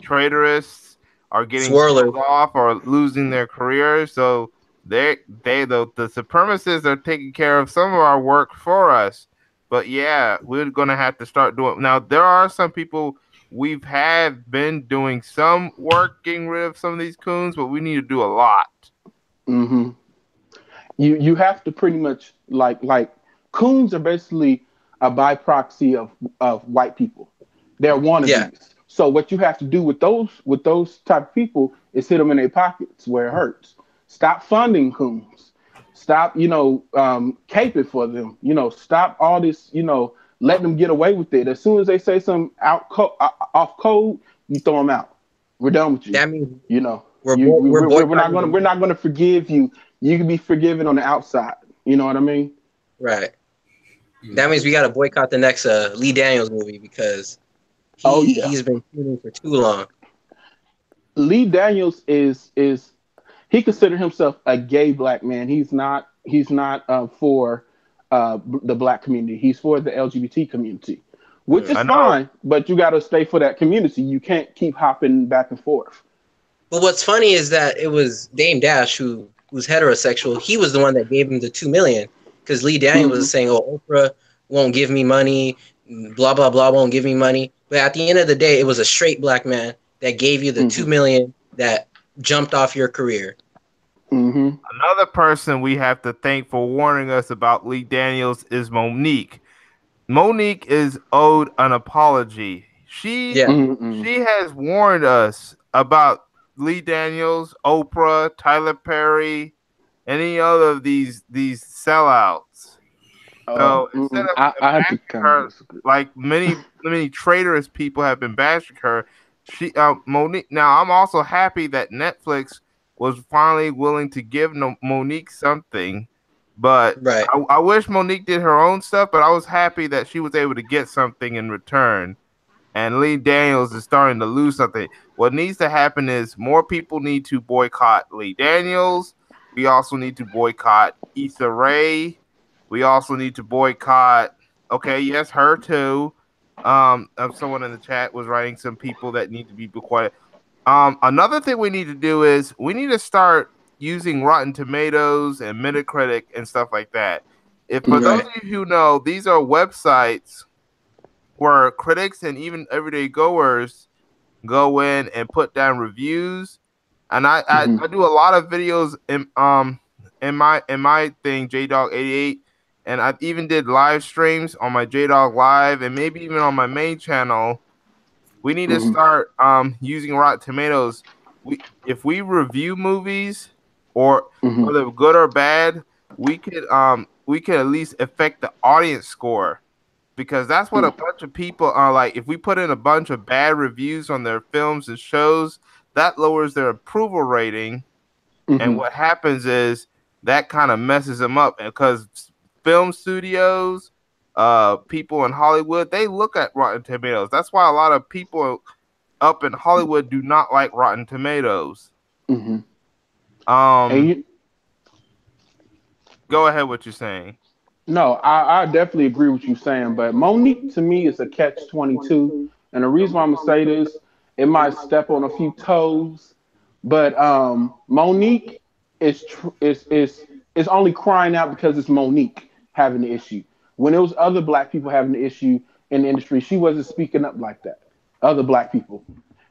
traitorists are getting killed off or losing their careers. So the supremacists are taking care of some of our work for us. But yeah, we're going to have to start doing. Now, there are some people we've been doing some work getting rid of some of these coons, but we need to do a lot. Mm-hmm. You have to pretty much like coons are basically a byproxy of white people. They're wannabes. Yeah. So what you have to do with those type of people is hit them in their pockets where it hurts. Stop funding coons. Stop, caping for them. Stop all this. Let them get away with it. As soon as they say something off code, you throw them out. We're done with you. That means we're not gonna forgive you. You can be forgiven on the outside. You know what I mean? Right. That means we got to boycott the next Lee Daniels movie because he's been shooting for too long. Lee Daniels is he considered himself a gay black man. He's not for the black community. He's for the LGBT community, which is fine. But you got to stay for that community. You can't keep hopping back and forth. But what's funny is that it was Dame Dash who's heterosexual. He was the one that gave him the $2 million because Lee Daniels was saying, "Oh, Oprah won't give me money, blah blah blah, won't give me money." But at the end of the day, it was a straight black man that gave you the $2 million that jumped off your career. Mm-hmm. Another person we have to thank for warning us about Lee Daniels is Monique. Monique is owed an apology. She has warned us about Lee Daniels, Oprah, Tyler Perry, any other of these sellouts. So instead of bashing her, like many traitorous people have been bashing her, Monique. Now I'm also happy that Netflix was finally willing to give Monique something, but I wish Monique did her own stuff. But I was happy that she was able to get something in return. And Lee Daniels is starting to lose something. What needs to happen is more people need to boycott Lee Daniels. We also need to boycott Issa Rae. We also need to boycott, her too. Someone in the chat was writing some people that need to be boycotted. Another thing we need to do is we need to start using Rotten Tomatoes and Metacritic and stuff like that. For those of you who know, these are websites where critics and even everyday goers go in and put down reviews. And I do a lot of videos in my thing, JDog88, and I even did live streams on my JDog Live and maybe even on my main channel. We need to start using Rotten Tomatoes. If we review movies or whether good or bad, we could at least affect the audience score. Because that's what a bunch of people are like. If we put in a bunch of bad reviews on their films and shows, that lowers their approval rating. And what happens is that kind of messes them up. Because film studios, people in Hollywood, they look at Rotten Tomatoes. That's why a lot of people up in Hollywood do not like Rotten Tomatoes. Go ahead, what you're saying. No, I definitely agree with you saying, but Monique to me is a catch-22, and the reason why I'm gonna say this, it might step on a few toes, but Monique is only crying out because it's Monique having the issue. When it was other black people having the issue in the industry, she wasn't speaking up like that. Other black people.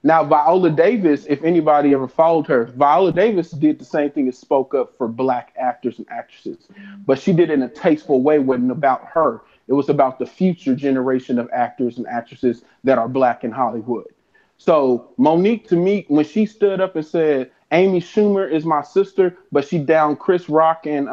Now, Viola Davis, if anybody ever followed her, Viola Davis did the same thing and spoke up for black actors and actresses. But she did it in a tasteful way. It wasn't about her. It was about the future generation of actors and actresses that are black in Hollywood. So Monique, to me, when she stood up and said, Amy Schumer is my sister, but she downed Chris Rock and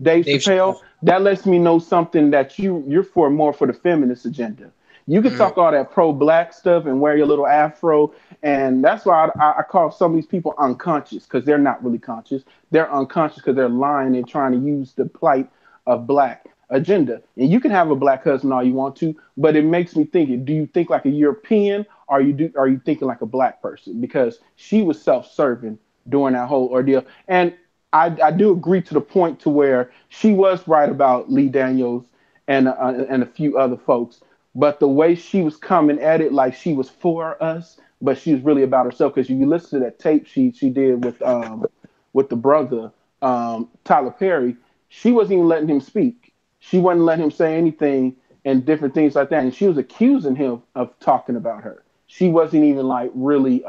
Dave Chappelle, that lets me know something that you're more for the feminist agenda. You can talk all that pro-black stuff and wear your little afro, and that's why I call some of these people unconscious, because they're not really conscious. They're unconscious because they're lying and trying to use the plight of black agenda. And you can have a black husband all you want to, but it makes me think, do you think like a European, or are you thinking like a black person? Because she was self-serving during that whole ordeal. And I do agree to the point to where she was right about Lee Daniels and a few other folks. But the way she was coming at it, like she was for us, but she was really about herself. Because you listen to that tape she did with the brother Tyler Perry, she wasn't even letting him speak. She wasn't letting him say anything and different things like that. And she was accusing him of talking about her. she wasn't even like really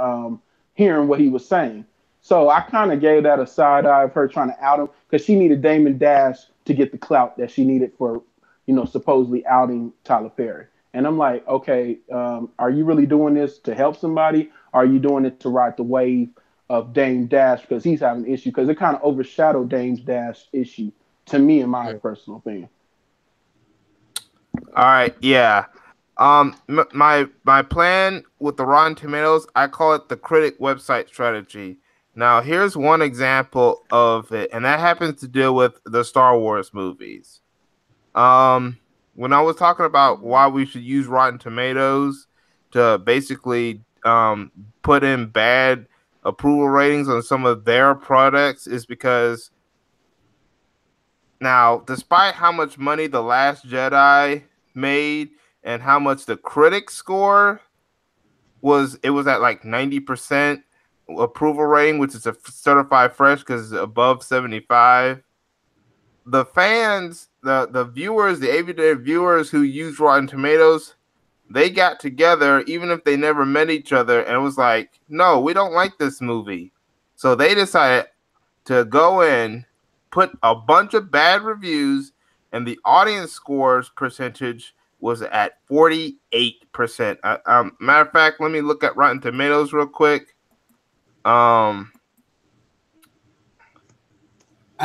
hearing what he was saying. So I kind of gave that a side eye of her trying to out him because she needed Damon Dash to get the clout that she needed for, supposedly outing Tyler Perry. And I'm like, okay, are you really doing this to help somebody? Or are you doing it to ride the wave of Dame Dash because he's having an issue? Because it kind of overshadowed Dame's Dash issue to me, in my personal opinion. All right, yeah. My plan with the Rotten Tomatoes, I call it the critic website strategy. Now, here's one example of it, and that happens to deal with the Star Wars movies. When I was talking about why we should use Rotten Tomatoes to basically put in bad approval ratings on some of their products, is because now, despite how much money The Last Jedi made and how much the critics score was, it was at like 90% approval rating, which is a certified fresh because it's above 75. The fans, the viewers, the everyday viewers who use Rotten Tomatoes, they got together, even if they never met each other, and was like, no, we don't like this movie. So they decided to go in, put a bunch of bad reviews, and the audience scores percentage was at 48%. Matter of fact, let me look at Rotten Tomatoes real quick. I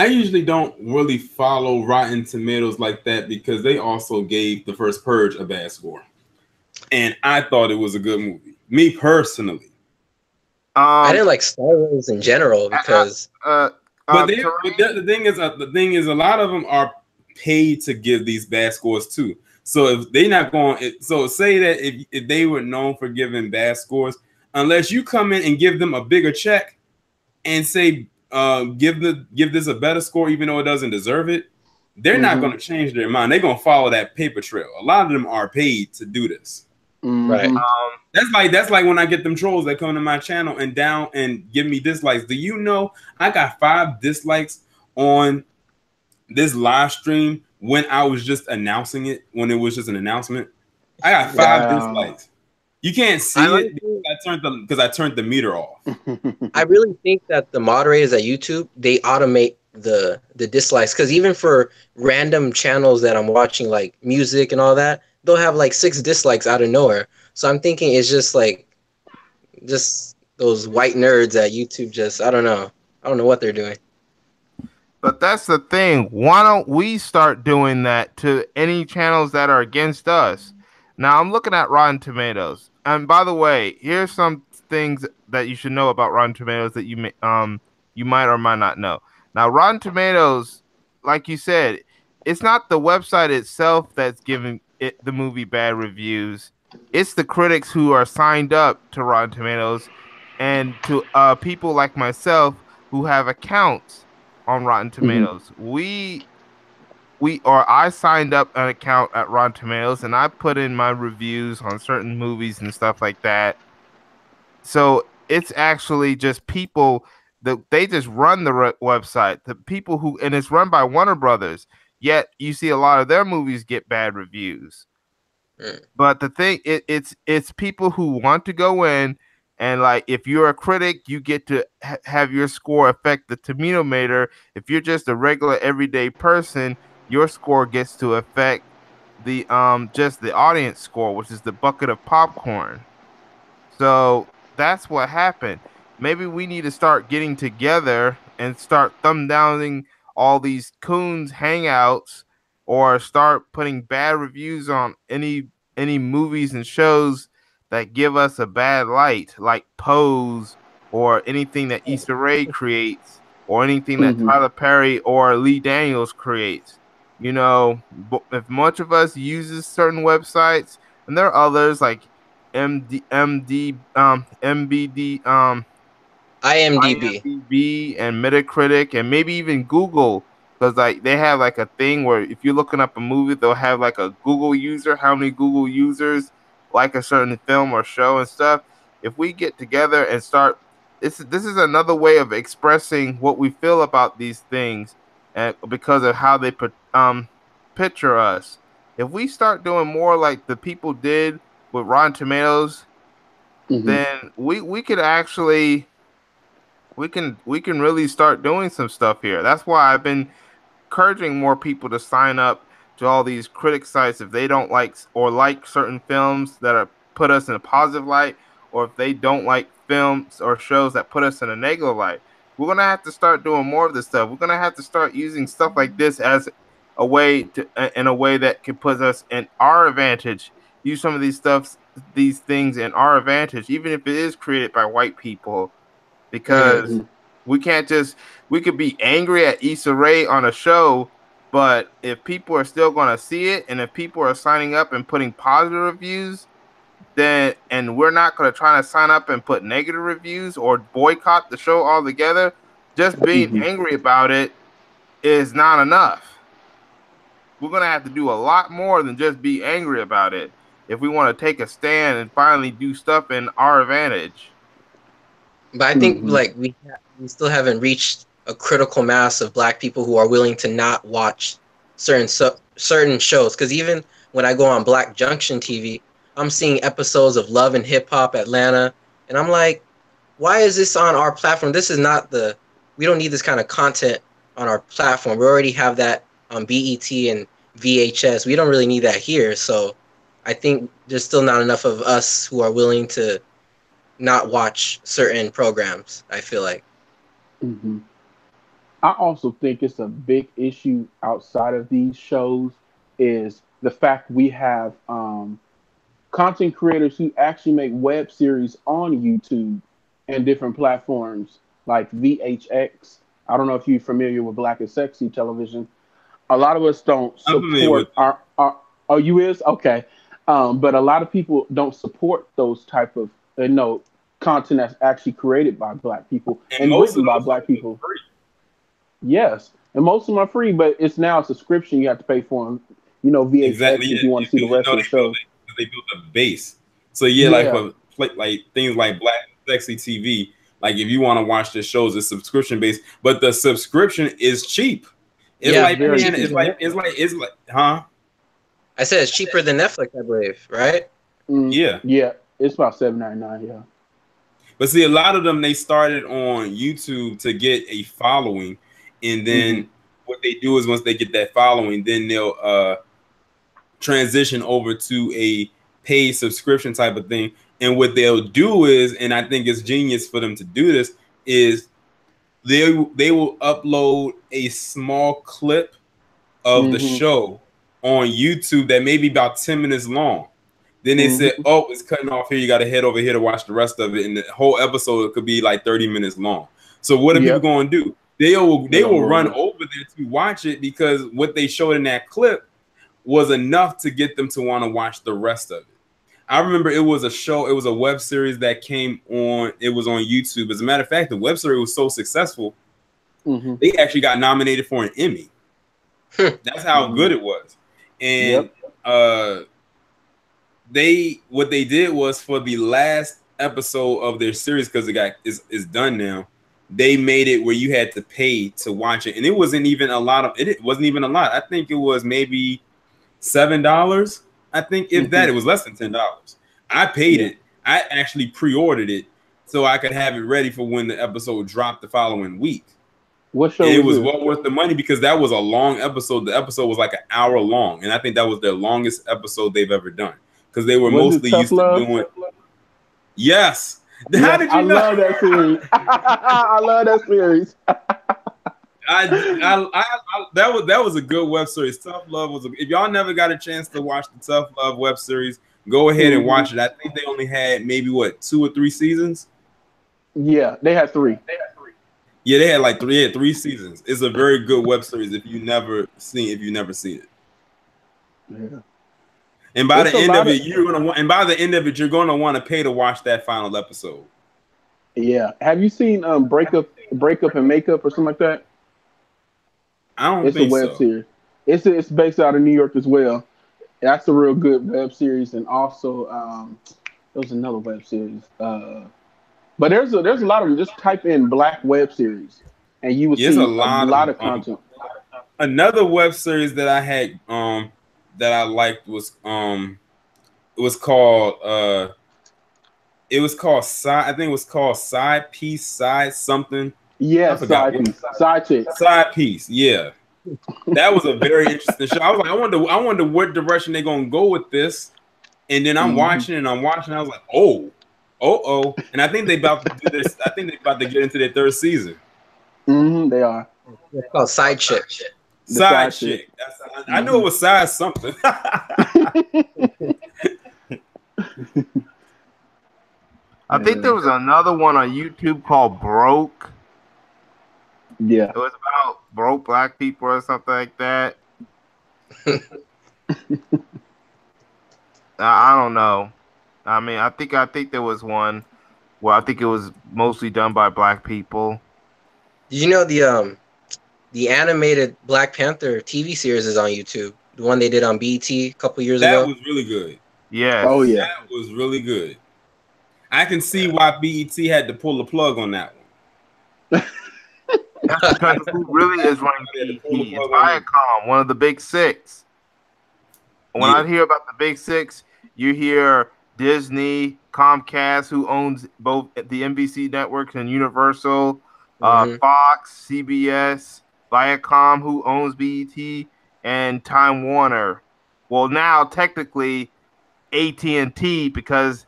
usually don't really follow Rotten Tomatoes like that because they also gave The First Purge a bad score. And I thought it was a good movie. Me personally. I didn't like Star Wars in general because the thing is a lot of them are paid to give these bad scores too. So if they're not going, so say that if they were known for giving bad scores, unless you come in and give them a bigger check and say give this a better score even though it doesn't deserve it, they're not going to change their mind. They're going to follow that paper trail. A lot of them are paid to do this. Right. That's like when I get them trolls that come to my channel and give me dislikes. Do you know I got 5 dislikes on this live stream when I was just announcing it, when it was just an announcement? I got 5 dislikes. You can't see it because I turned the meter off. I really think that the moderators at YouTube, they automate the dislikes, because even for random channels that I'm watching, like music and all that, they'll have like 6 dislikes out of nowhere. So I'm thinking it's just like those white nerds at YouTube. I don't know what they're doing. But that's the thing. Why don't we start doing that to any channels that are against us? Now I'm looking at Rotten Tomatoes. And by the way, here's some things that you should know about Rotten Tomatoes that you might or might not know. Now, Rotten Tomatoes, like you said, it's not the website itself that's giving the movie bad reviews. It's the critics who are signed up to Rotten Tomatoes, and to people like myself who have accounts on Rotten Tomatoes. I signed up an account at Rotten Tomatoes, and I put in my reviews on certain movies and stuff like that. So it's actually just people that they just run the website. The people and it's run by Warner Brothers. Yet you see a lot of their movies get bad reviews. But the thing, it's people who want to go in, and like if you're a critic, you get to have your score affect the tomatometer. If you're just a regular everyday person, your score gets to affect the just the audience score, which is the bucket of popcorn. So that's what happened. Maybe we need to start getting together and start thumb downing all these coons hangouts, or start putting bad reviews on any movies and shows that give us a bad light, like Pose, or anything that Issa Rae creates, or anything that Tyler Perry or Lee Daniels creates. You know, if much of us uses certain websites, and there are others like MBD, IMDb and Metacritic, and maybe even Google, because like they have like a thing where if you're looking up a movie, they'll have like a Google user, how many Google users like a certain film or show and stuff. If we get together and start, this is another way of expressing what we feel about these things, and because of how they picture us. If we start doing more like the people did with Rotten Tomatoes, then we could actually we can really start doing some stuff here. That's why I've been encouraging more people to sign up to all these critic sites if they don't like certain films that are put us in a positive light, or if they don't like films or shows that put us in a negative light. We're gonna have to start doing more of this stuff. We're gonna have to start using stuff like this as a way in a way that can put us in our advantage. Use some of these things in our advantage, even if it is created by white people, because we could be angry at Issa Rae on a show, but if people are still going to see it, and if people are signing up and putting positive reviews, then, and we're not going to try to sign up and put negative reviews or boycott the show altogether, just being angry about it is not enough. We're going to have to do a lot more than just be angry about it if we want to take a stand and finally do stuff in our advantage. But I think like we still haven't reached a critical mass of Black people who are willing to not watch certain shows. Because even when I go on Black Junction TV, I'm seeing episodes of Love and Hip Hop Atlanta, and I'm like, why is this on our platform? This is not we don't need this kind of content on our platform. We already have that on BET and VHS. We don't really need that here. So I think there's still not enough of us who are willing to not watch certain programs, I feel like. I also think it's a big issue outside of these shows is the fact we have content creators who actually make web series on YouTube and different platforms like VHX. I don't know if you're familiar with Black and Sexy television. A lot of us don't support our oh, you is? Okay. But a lot of people don't support those type of content that's actually created by Black people and written by Black people. Yes, and most of them are free, but it's now a subscription you have to pay for them. VHS if you want to see the rest of the show. They built a base. So like things like Black Sexy TV, like if you want to watch the shows, it's subscription based, but the subscription is cheap. It's huh? I said it's cheaper than Netflix, I believe, right? Yeah, it's about $7.99. Yeah. But see, a lot of them, they started on YouTube to get a following, and then what they do is once they get that following, then they'll transition over to a paid subscription type of thing. And what they'll do is, and I think it's genius for them to do this, is they will upload a small clip of the show on YouTube that may be about 10 minutes long. Then they said, oh, it's cutting off here. You got to head over here to watch the rest of it. And the whole episode could be like 30 minutes long. So what are people going to do? They will run over there to watch it because what they showed in that clip was enough to get them to want to watch the rest of it. I remember it was a show. It was a web series that came on. It was on YouTube. As a matter of fact, the web series was so successful, they actually got nominated for an Emmy. That's how good it was. And what they did was for the last episode of their series, because it's done now, they made it where you had to pay to watch it, and it wasn't even a lot. It wasn't even a lot. I think it was maybe $7. I think if that, it was less than $10. I paid it. I actually pre-ordered it so I could have it ready for when the episode dropped the following week. What show? And it was well worth the money because that was a long episode. The episode was like an hour long, and I think that was their longest episode they've ever done because they were mostly used to doing. Yes. How did you know? I love that series. I love that series. That was a good web series. Tough Love was. If y'all never got a chance to watch the Tough Love web series, go ahead and watch it. I think they only had maybe 2 or 3 seasons. Yeah, they had 3. Yeah, they had like 3 seasons. It's a very good web series if you never seen it. Yeah. And by the end of it, you're gonna want to pay to watch that final episode. Yeah. Have you seen Breakup and Makeup or something like that? I don't think so. It's a web series. It's based out of New York as well. That's a real good web series, and also there was another web series. But there's a lot of them. Just type in Black web series, and you will see a lot of content. Another web series that I had that I liked was it was called It was called side. I think it was called Side Piece, Side something. Yeah, I forgot side piece, side chick. Side Piece. Yeah, that was a very interesting show. I was like, I wonder what direction they're gonna go with this. And then I'm watching and I'm watching. I was like, oh, and I think they about to do this. I think they about to get into their third season. They are. It's called Side Chick. Side Chick. I knew it was side something. I think there was another one on YouTube called Broke. Yeah. It was about broke black people or something like that. I don't know. I mean, I think there was one where I think it was mostly done by black people. Did you know the animated Black Panther TV series is on YouTube? The one they did on BET a couple years ago. That was really good. Yes. Oh yeah. That was really good. I can see why BET had to pull the plug on that one. That's because who really is running BET? It's Viacom, one of the big six. When I hear about the big six, you hear Disney, Comcast, who owns both the NBC networks and Universal, Fox, CBS, Viacom, who owns BET, and Time Warner. Well, now technically AT&T, because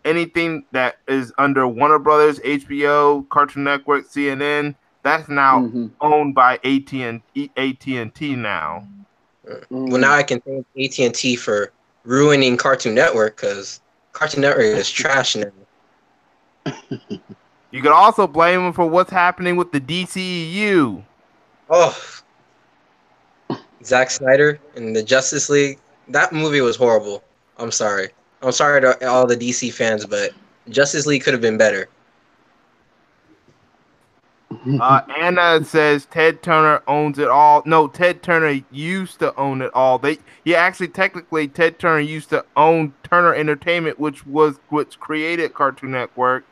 anything that is under Warner Brothers, HBO, Cartoon Network, CNN, that's now owned by AT&T now. Well, now I can thank AT&T for ruining Cartoon Network, because Cartoon Network is trash now. You could also blame them for what's happening with the DCEU. Oh, Zack Snyder and the Justice League. That movie was horrible. I'm sorry. I'm sorry to all the DC fans, but Justice League could have been better. Anna says Ted Turner owns it all. No, Ted Turner used to own it all. Technically, Ted Turner used to own Turner Entertainment, which created Cartoon Network,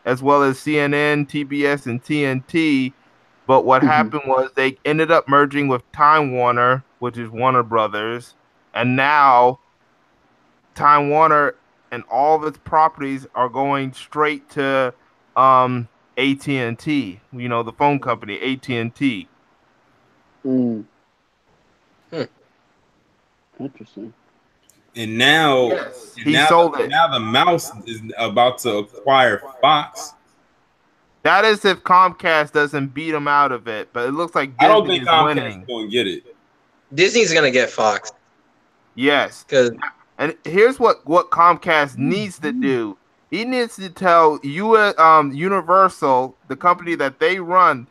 as well as CNN, TBS, and TNT. But what happened was they ended up merging with Time Warner, which is Warner Brothers, and now Time Warner and all of its properties are going straight to AT&T, the phone company, AT&T. Interesting. And now, sold it. Now the mouse is about to acquire Fox. That is if Comcast doesn't beat them out of it, but it looks like Disney I don't think is Comcast winning. is going to get it. Disney's gonna get Fox. Yes, and here's what Comcast needs to do. He needs to tell Universal, the company that they run,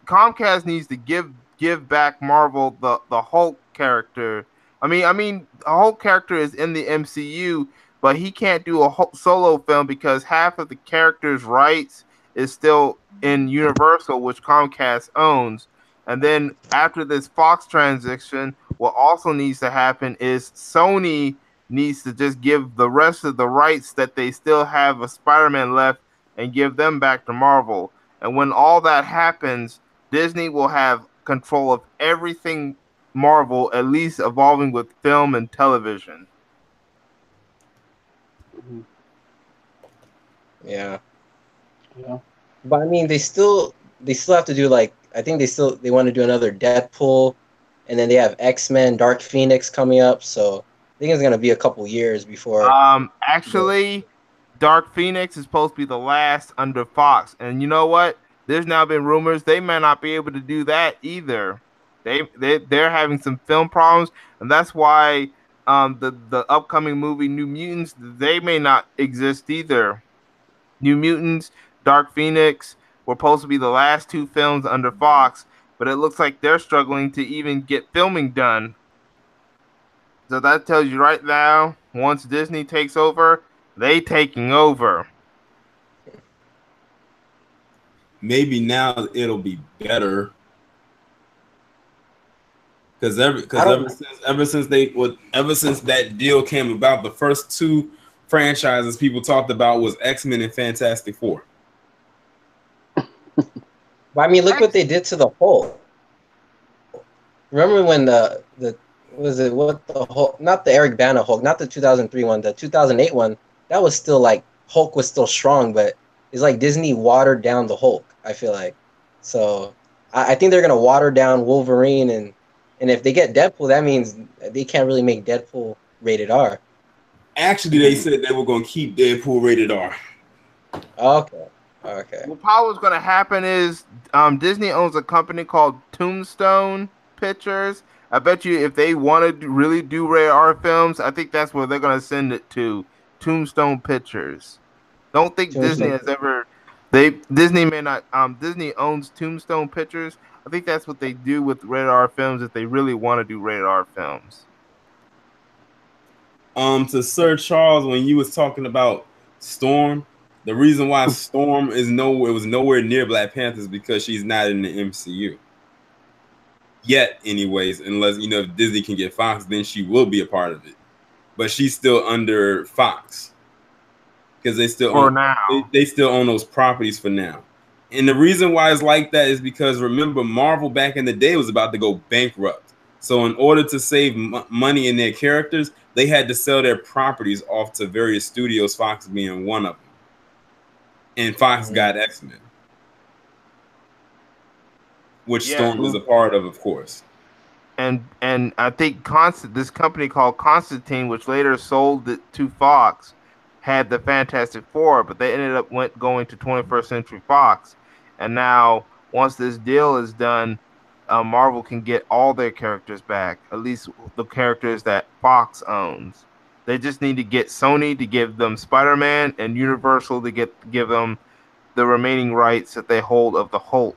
Comcast needs to give back Marvel the Hulk character. I mean, the Hulk character is in the MCU, but he can't do a solo film because half of the character's rights is still in Universal, which Comcast owns. And then after this Fox transition, what also needs to happen is Sony needs to just give the rest of the rights that they still have of Spider-Man left and give them back to Marvel. And when all that happens, Disney will have control of everything Marvel, at least evolving with film and television. Yeah. But I mean, they still have to do, like, I think they want to do another Deadpool, and then they have X-Men, Dark Phoenix coming up. So I think it's gonna be a couple years before. Actually, Dark Phoenix is supposed to be the last under Fox, and you know what? There's now been rumors they may not be able to do that either. They're having some film problems, and that's why the upcoming movie New Mutants, they may not exist either. New Mutants, Dark Phoenix were supposed to be the last two films under Fox, but it looks like they're struggling to even get filming done. So that tells you right now, once Disney takes over, they taking over. Maybe now it'll be better. Because ever since that deal came about, the first two franchises people talked about was X-Men and Fantastic Four. But I mean, look what they did to the Hulk. Remember when the Hulk, not the Eric Bana Hulk, not the 2003 one, the 2008 one, that was still like Hulk was still strong, but it's like Disney watered down the Hulk, I feel like. So I think they're gonna water down Wolverine, and if they get Deadpool, that means they can't really make Deadpool rated R. Actually, they said they were going to keep Deadpool rated R. Okay. Okay. What probably is going to happen is Disney owns a company called Tombstone Pictures. I bet you if they want to really do rated R films, I think that's where they're going to send it to. Tombstone Pictures. Don't think Disney has ever. Disney may not. Disney owns Tombstone Pictures. I think that's what they do with rated R films if they really want to do rated R films. To Sir Charles, when you was talking about Storm, the reason why Storm was nowhere near Black Panther is because she's not in the MCU yet, anyways. Unless if Disney can get Fox, then she will be a part of it. But she's still under Fox because they still own those properties for now. And the reason why it's like that is because remember, Marvel back in the day was about to go bankrupt. So in order to save money in their characters, they had to sell their properties off to various studios, Fox being one of them. And Fox got X-Men, which Storm is a part of course. And I think this company called Constantine, which later sold it to Fox, had the Fantastic Four, but they ended up going to 21st Century Fox. And now, once this deal is done, Marvel can get all their characters back, at least the characters that Fox owns. They just need to get Sony to give them Spider-Man and Universal to give them the remaining rights that they hold of the Hulk.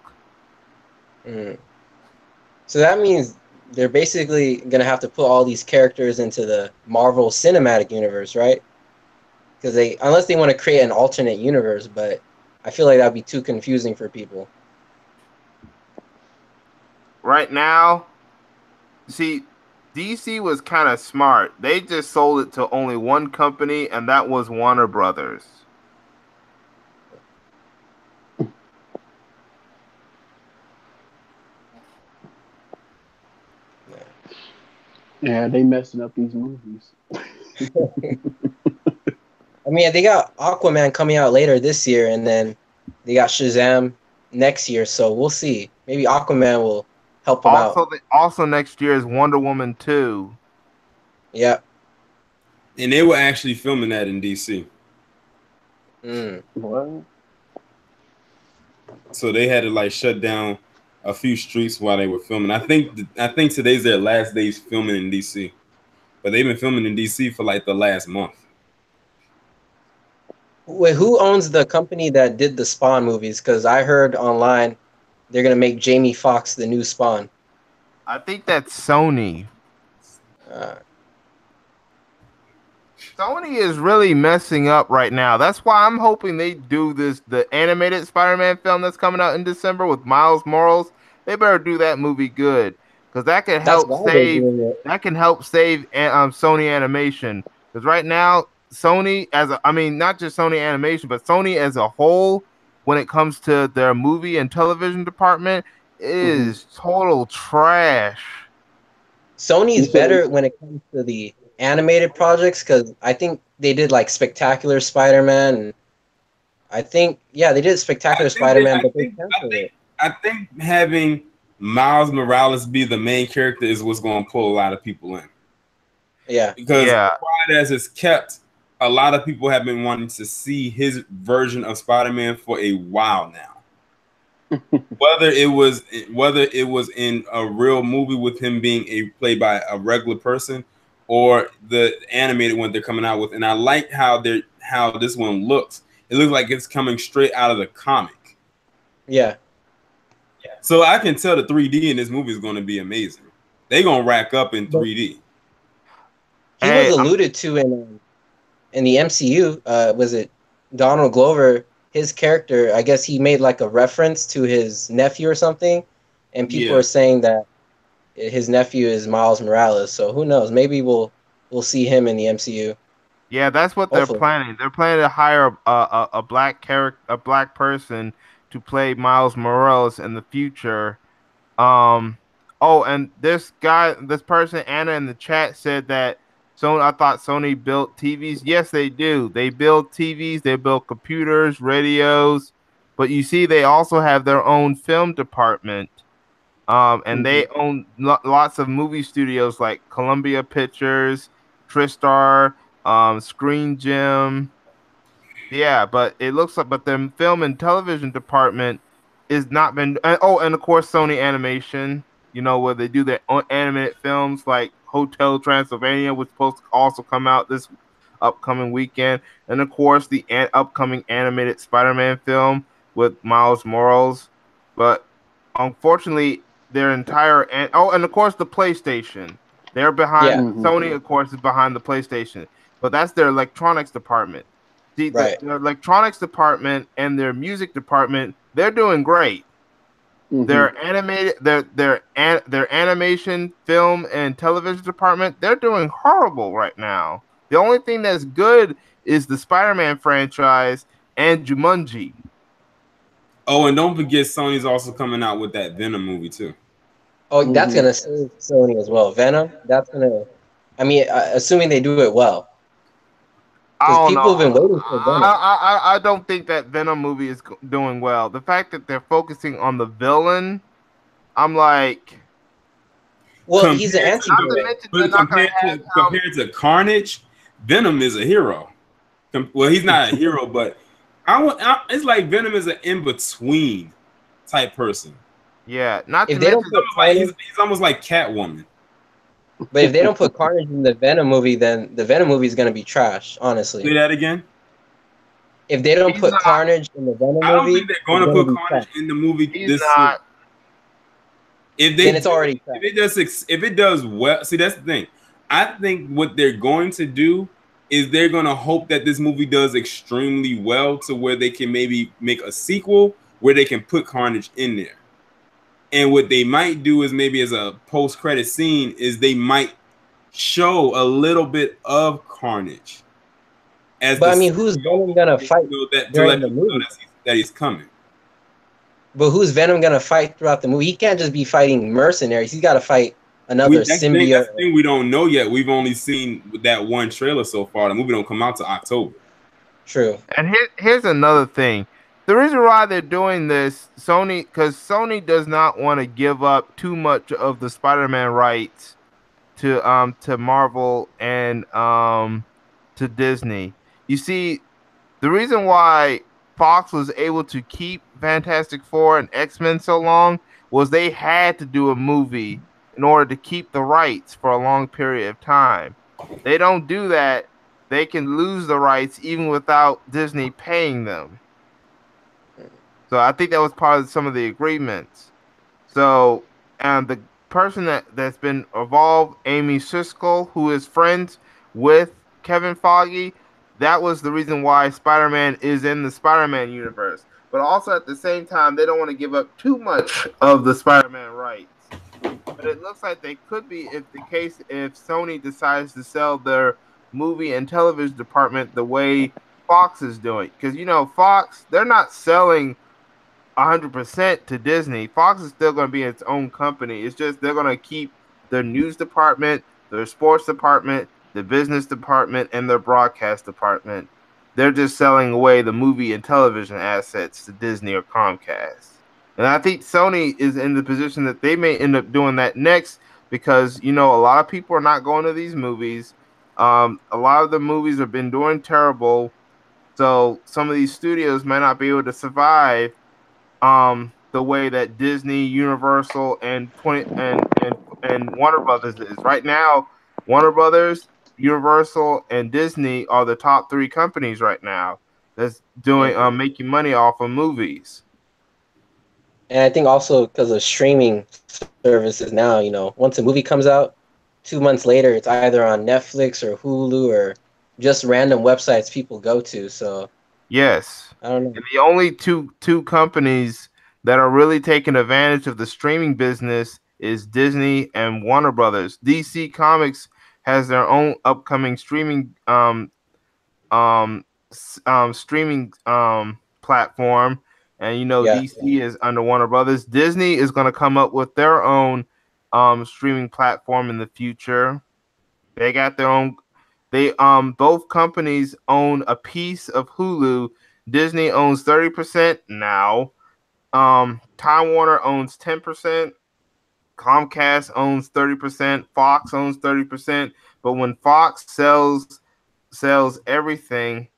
So that means they're basically going to have to put all these characters into the Marvel Cinematic Universe, right? Because unless they want to create an alternate universe, but I feel like that'd be too confusing for people. Right now, see, DC was kind of smart. They just sold it to only one company, and that was Warner Brothers. Yeah, they messing up these movies. I mean, they got Aquaman coming out later this year, and then they got Shazam next year, so we'll see. Maybe Aquaman will help them out. Also next year is Wonder Woman 2. Yeah. And they were actually filming that in DC. What? So they had to shut down a few streets while they were filming. I think today's their last days filming in DC. But they've been filming in DC for the last month. Wait, who owns the company that did the Spawn movies? Because I heard online they're going to make Jamie Foxx the new Spawn. I think that's Sony. Sony is really messing up right now. That's why I'm hoping they do the animated Spider-Man film that's coming out in December with Miles Morales. They better do that movie good, because that can help save Sony Animation. Because right now, Sony not just Sony Animation, but Sony as a whole, when it comes to their movie and television department, is total trash. Sony's better when it comes to the animated projects, because I think they did Spectacular Spider-Man, and I think they did Spectacular Spider-Man, but they canceled it. I think having Miles Morales be the main character is what's going to pull a lot of people in. Yeah, because quiet as it's kept, a lot of people have been wanting to see his version of Spider-Man for a while now. whether it was in a real movie with him being played by a regular person, or the animated one they're coming out with. And I like how this one looks. It looks like it's coming straight out of the comic. Yeah. So I can tell the 3D in this movie is going to be amazing. They're going to rack up in 3D. He was alluded to in the MCU. Was it Donald Glover? His character, I guess he made a reference to his nephew or something. And people are saying that his nephew is Miles Morales. So who knows? Maybe we'll see him in the MCU. Yeah, that's what they're planning. They're planning to hire a black person to play Miles Morales in the future. And this person, Anna, in the chat said that So I thought Sony built TVs. Yes, they do. They build TVs, they build computers, radios, but you see, they also have their own film department. And they own lots of movie studios like Columbia Pictures, TriStar, Screen Gem. Yeah, but it looks like, but the film and television department is not been. And of course, Sony Animation. You know, where they do their own animated films like Hotel Transylvania, which is supposed to also come out this upcoming weekend, and of course the upcoming animated Spider-Man film with Miles Morales. But unfortunately, their entire and of course the PlayStation. They're behind. Yeah. Sony, of course, is behind the PlayStation, but that's their electronics department. See, Right. their electronics department and their music department, they're doing great. Their animated, their animation, film, and television department, they're doing horrible right now. The only thing that's good is the Spider-Man franchise and Jumanji. Oh, and don't forget, Sony's also coming out with that Venom movie too. Oh, that's gonna save Sony as well. Venom. That's gonna. I mean, assuming they do it well. Because people have been waiting for Venom. I don't think that Venom movie is doing well. The fact that they're focusing on the villain, I'm like, well, he's an anti-hero. But compared to Carnage, Venom is a hero. Well, he's not a hero, but it's like Venom is an in-between type person. Yeah, not if they don't put he's almost like Catwoman. But if they don't put Carnage in the Venom movie, then the Venom movie is going to be trash, honestly. Say that again? If they don't put Carnage in the Venom movie... I don't think they're going to put Carnage in the movie. Then it's already trash. If it does well... See, that's the thing. I think what they're going to do is they're going to hope that this movie does extremely well to where they can maybe make a sequel where they can put Carnage in there. And what they might do is maybe as a post-credit scene is they might show a little bit of Carnage. But I mean, who's Venom gonna fight during the movie? That he's coming. But who's Venom gonna fight throughout the movie? He can't just be fighting mercenaries. He's got to fight another symbiote. That's the thing we don't know yet. We've only seen that one trailer so far. The movie don't come out till October. True. And here's another thing. The reason why they're doing this, because Sony does not want to give up too much of the Spider-Man rights to Marvel and to Disney. You see, the reason why Fox was able to keep Fantastic Four and X-Men so long was they had to do a movie in order to keep the rights for a long period of time. They don't do that, they can lose the rights even without Disney paying them. So I think that was part of some of the agreements. So, and the person that's been involved, Amy Siskel, who is friends with Kevin Feige, that was the reason why Spider-Man is in the Spider-Man universe. But also at the same time, they don't want to give up too much of the Spider-Man rights. But it looks like they could be if Sony decides to sell their movie and television department the way Fox is doing. Because, you know, Fox, they're not selling 100% to Disney. Fox is still going to be its own company. It's just they're going to keep their news department, their sports department, the business department, and their broadcast department. They're just selling away the movie and television assets to Disney or Comcast. And I think Sony is in the position that they may end up doing that next because, you know, a lot of people are not going to these movies. A lot of the movies have been doing terrible. So some of these studios might not be able to survive the way that Disney, Universal, and Warner Brothers is. Right now, Warner Brothers, Universal, and Disney are the top three companies right now that's doing making money off of movies. And I think also because of streaming services now, you know, once a movie comes out, 2 months later, it's either on Netflix or Hulu or just random websites people go to. So yes, I don't know. And the only two companies that are really taking advantage of the streaming business is Disney and Warner Brothers. DC Comics has their own upcoming streaming streaming platform, and you know DC is under Warner Brothers. Disney is going to come up with their own streaming platform in the future. They got their own. They both companies own a piece of Hulu. Disney owns 30% now. Time Warner owns 10%. Comcast owns 30%. Fox owns 30%. But when Fox sells everything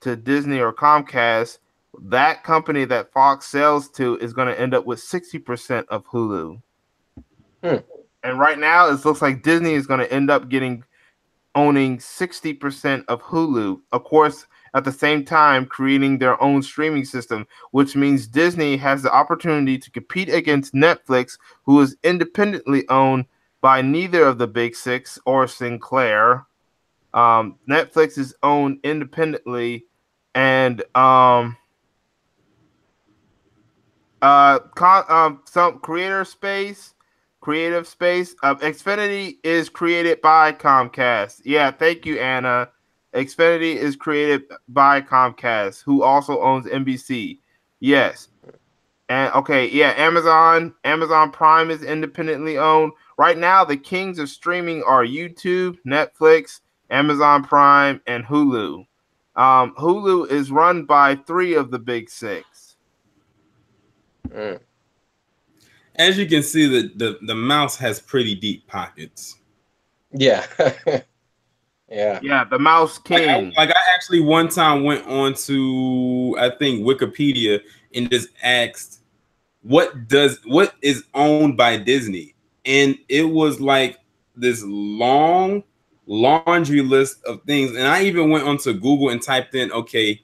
to Disney or Comcast, that company that Fox sells to is going to end up with 60% of Hulu. And right now, it looks like Disney is going to end up owning 60% of Hulu. Of course, at the same time, creating their own streaming system, which means Disney has the opportunity to compete against Netflix, who is independently owned by neither of the big six or Sinclair. Netflix is owned independently, and some creative space. Xfinity is created by Comcast. Yeah, thank you, Anna. Xfinity is created by Comcast, who also owns NBC. Yes. And okay, yeah, Amazon Prime is independently owned. Right now, the kings of streaming are YouTube, Netflix, Amazon Prime, and Hulu. Hulu is run by 3 of the big 6. As you can see, the mouse has pretty deep pockets. Yeah. Yeah, the mouse king. Like I actually one time went on to, I think, Wikipedia and just asked what is owned by Disney, and it was like this long laundry list of things. And I even went onto Google and typed in, okay,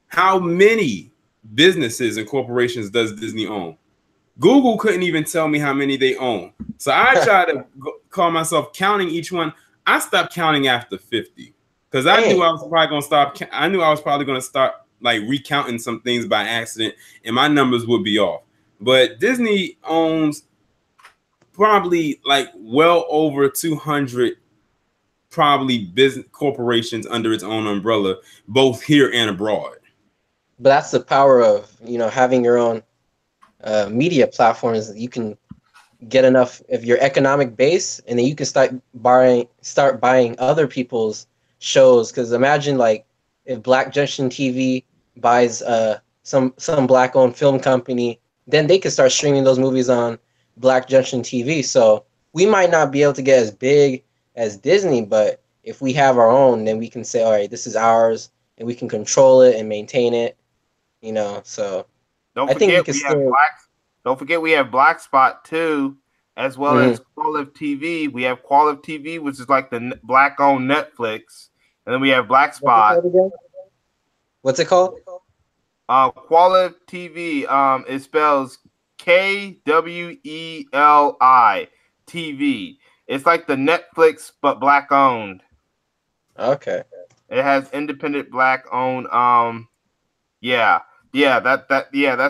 how many businesses and corporations does Disney own? Google couldn't even tell me how many they own. So I tried to call myself counting each one. I stopped counting after 50 because I knew I was probably going to stop. I knew I was probably going to start like recounting some things by accident, and my numbers would be off. But Disney owns probably like well over 200 probably business corporations under its own umbrella, both here and abroad. But that's the power of, you know, having your own media platforms. That you can get enough of your economic base, and then you can start buying other people's shows. Because imagine like if Black Junction TV buys some black owned film company, then they could start streaming those movies on Black Junction TV. So we might not be able to get as big as Disney, but if we have our own, then we can say, all right, this is ours, and we can control it and maintain it, you know. So don't forget we have Black Spot too, as well as Qualif TV. We have Qualif TV, which is like the black-owned Netflix, and then we have Black Spot. What's it called? Qualif TV. It spells KWELI TV. It's like the Netflix but black-owned. Okay. It has independent black-owned. That's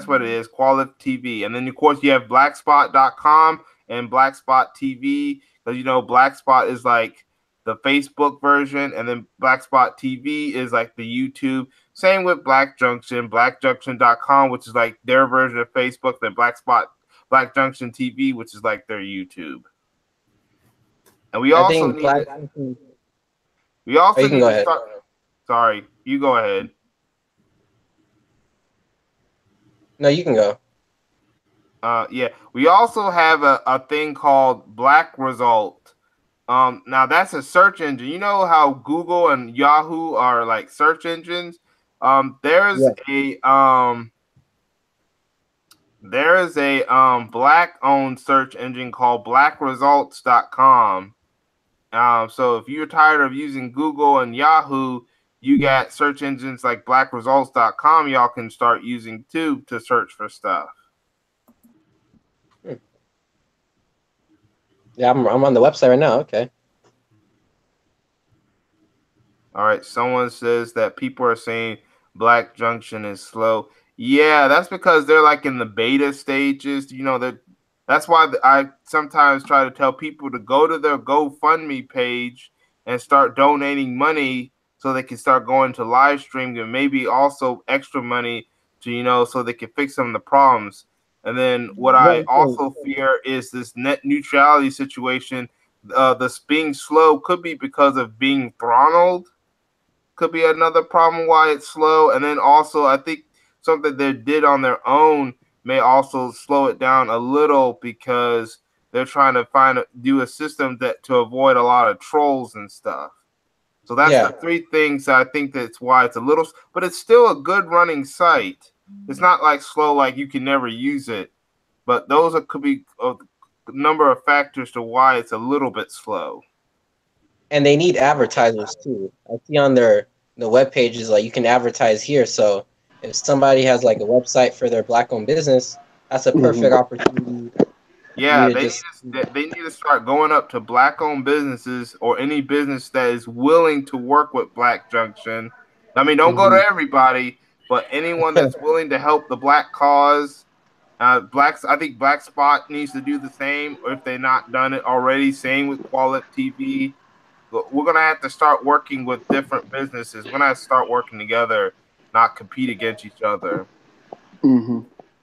what it is. Qualif TV. And then of course you have blackspot.com and Blackspot TV, because you know Blackspot is like the Facebook version, and then Blackspot TV is like the YouTube. Same with Black Junction, blackjunction.com, which is like their version of Facebook, then Black Junction TV, which is like their YouTube. And we also need to start. Sorry, you go ahead. No, you can go. We also have a thing called Black Result. Now that's a search engine. You know how Google and Yahoo are like search engines? There is a black-owned search engine called blackresults.com. So if you're tired of using Google and Yahoo, you got search engines like blackresults.com y'all can start using too to search for stuff. Yeah, I'm on the website right now. Okay. All right. Someone says that people are saying Black Junction is slow. Yeah, that's because they're like in the beta stages. You know, that's why I sometimes try to tell people to go to their GoFundMe page and start donating money so they can start going to live stream and maybe also extra money to, you know, so they can fix some of the problems. And then what I also fear is this net neutrality situation this being slow could be because of being throttled. Could be another problem why it's slow. And then also, I think something they did on their own may also slow it down a little because they're trying to do a system that to avoid a lot of trolls and stuff. So that's the three things I think that's why it's a little, but it's still a good running site. It's not like slow, like you can never use it, but those could be a number of factors to why it's a little bit slow. And they need advertisers too. I see on the web pages like you can advertise here. So if somebody has like a website for their black-owned business, that's a perfect opportunity. Yeah, they need to start going up to black-owned businesses or any business that is willing to work with Black Junction. I mean, don't go to everybody, but anyone that's willing to help the black cause. I think Black Spot needs to do the same, or if they're not done it already. Same with Quality TV. We're gonna have to start working with different businesses. We're gonna have to start working together, not compete against each other.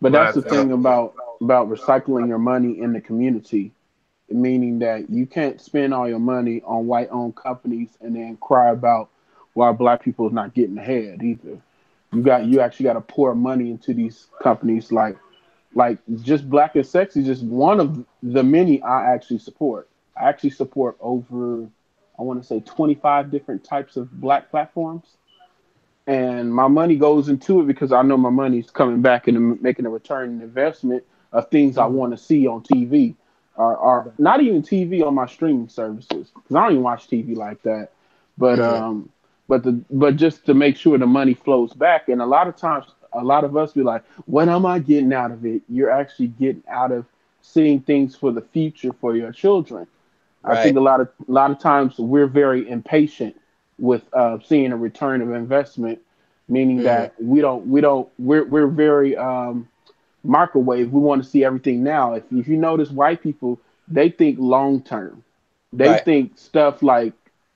But that's the thing about recycling your money in the community, meaning that you can't spend all your money on white-owned companies and then cry about why black people is not getting ahead either. You actually got to pour money into these companies like just Black and Sexy, just one of the many I actually support. I actually support over, I want to say 25 different types of black platforms. And my money goes into it because I know my money's coming back and making a return in investment of things I want to see on TV or not even TV on my streaming services because I don't even watch TV like that. But just to make sure the money flows back. And a lot of times, a lot of us be like, "What am I getting out of it?" You're actually getting out of seeing things for the future for your children. I think a lot of times we're very impatient with seeing a return of investment, meaning that we're very microwave. We want to see everything now. If you notice, white people, they think long term. They think stuff like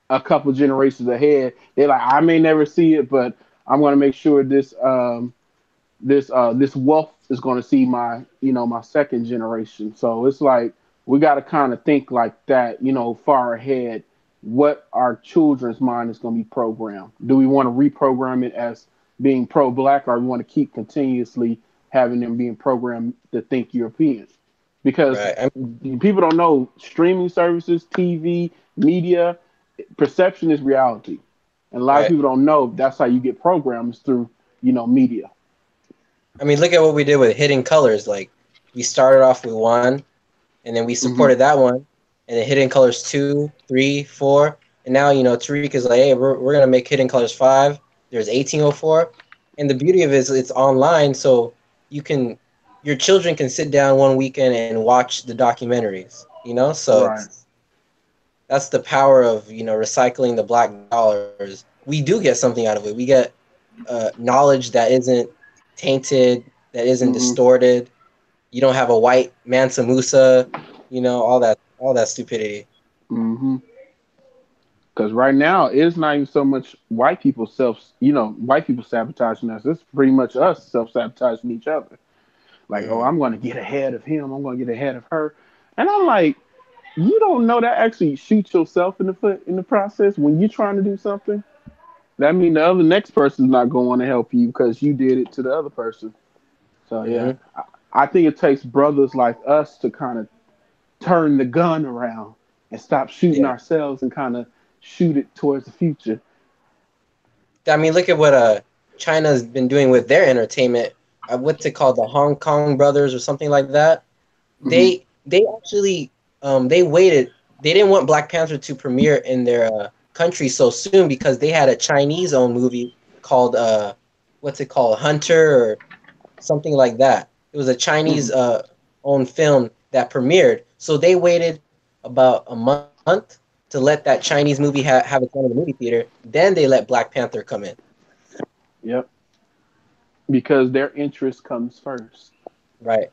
a couple generations ahead. They're like, I may never see it, but I'm going to make sure this wealth is going to see my second generation. So it's like we got to kind of think like that, far ahead. What our children's mind is going to be programmed. Do we want to reprogram it as being pro-black, or we want to keep continuously having them being programmed to think European? Because people don't know streaming services, TV, media, perception is reality, and a lot of people don't know that's how you get programs through media. I mean, look at what we did with Hidden Colors. Like, we started off with one, and then we supported that one, and then Hidden Colors 2, 3, 4, and now Tariq is like, hey, we're gonna make Hidden Colors 5. There's 1804, and the beauty of it is it's online, so your children can sit down one weekend and watch the documentaries. So that's the power of recycling the black dollars. We do get something out of it. We get knowledge that isn't tainted, that isn't distorted. You don't have a white Mansa Musa, all that stupidity. Because right now it's not even so much white people sabotaging us. It's pretty much us self-sabotaging each other. Like, oh, I'm going to get ahead of him. I'm going to get ahead of her. And I'm like, you don't know that actually shoots yourself in the foot in the process when you're trying to do something. That means the next person's not going to want to help you because you did it to the other person. So yeah, I think it takes brothers like us to kind of turn the gun around and stop shooting ourselves and kind of shoot it towards the future. I mean, look at what China's been doing with their entertainment. What's it called? The Hong Kong Brothers or something like that. They actually they waited. They didn't want Black Panther to premiere in their country so soon because they had a Chinese-owned movie called what's it called, Hunter or something like that. It was a Chinese owned film that premiered. So they waited about a month to let that Chinese movie have its own in the movie theater. Then they let Black Panther come in. Yep. Because their interest comes first. Right.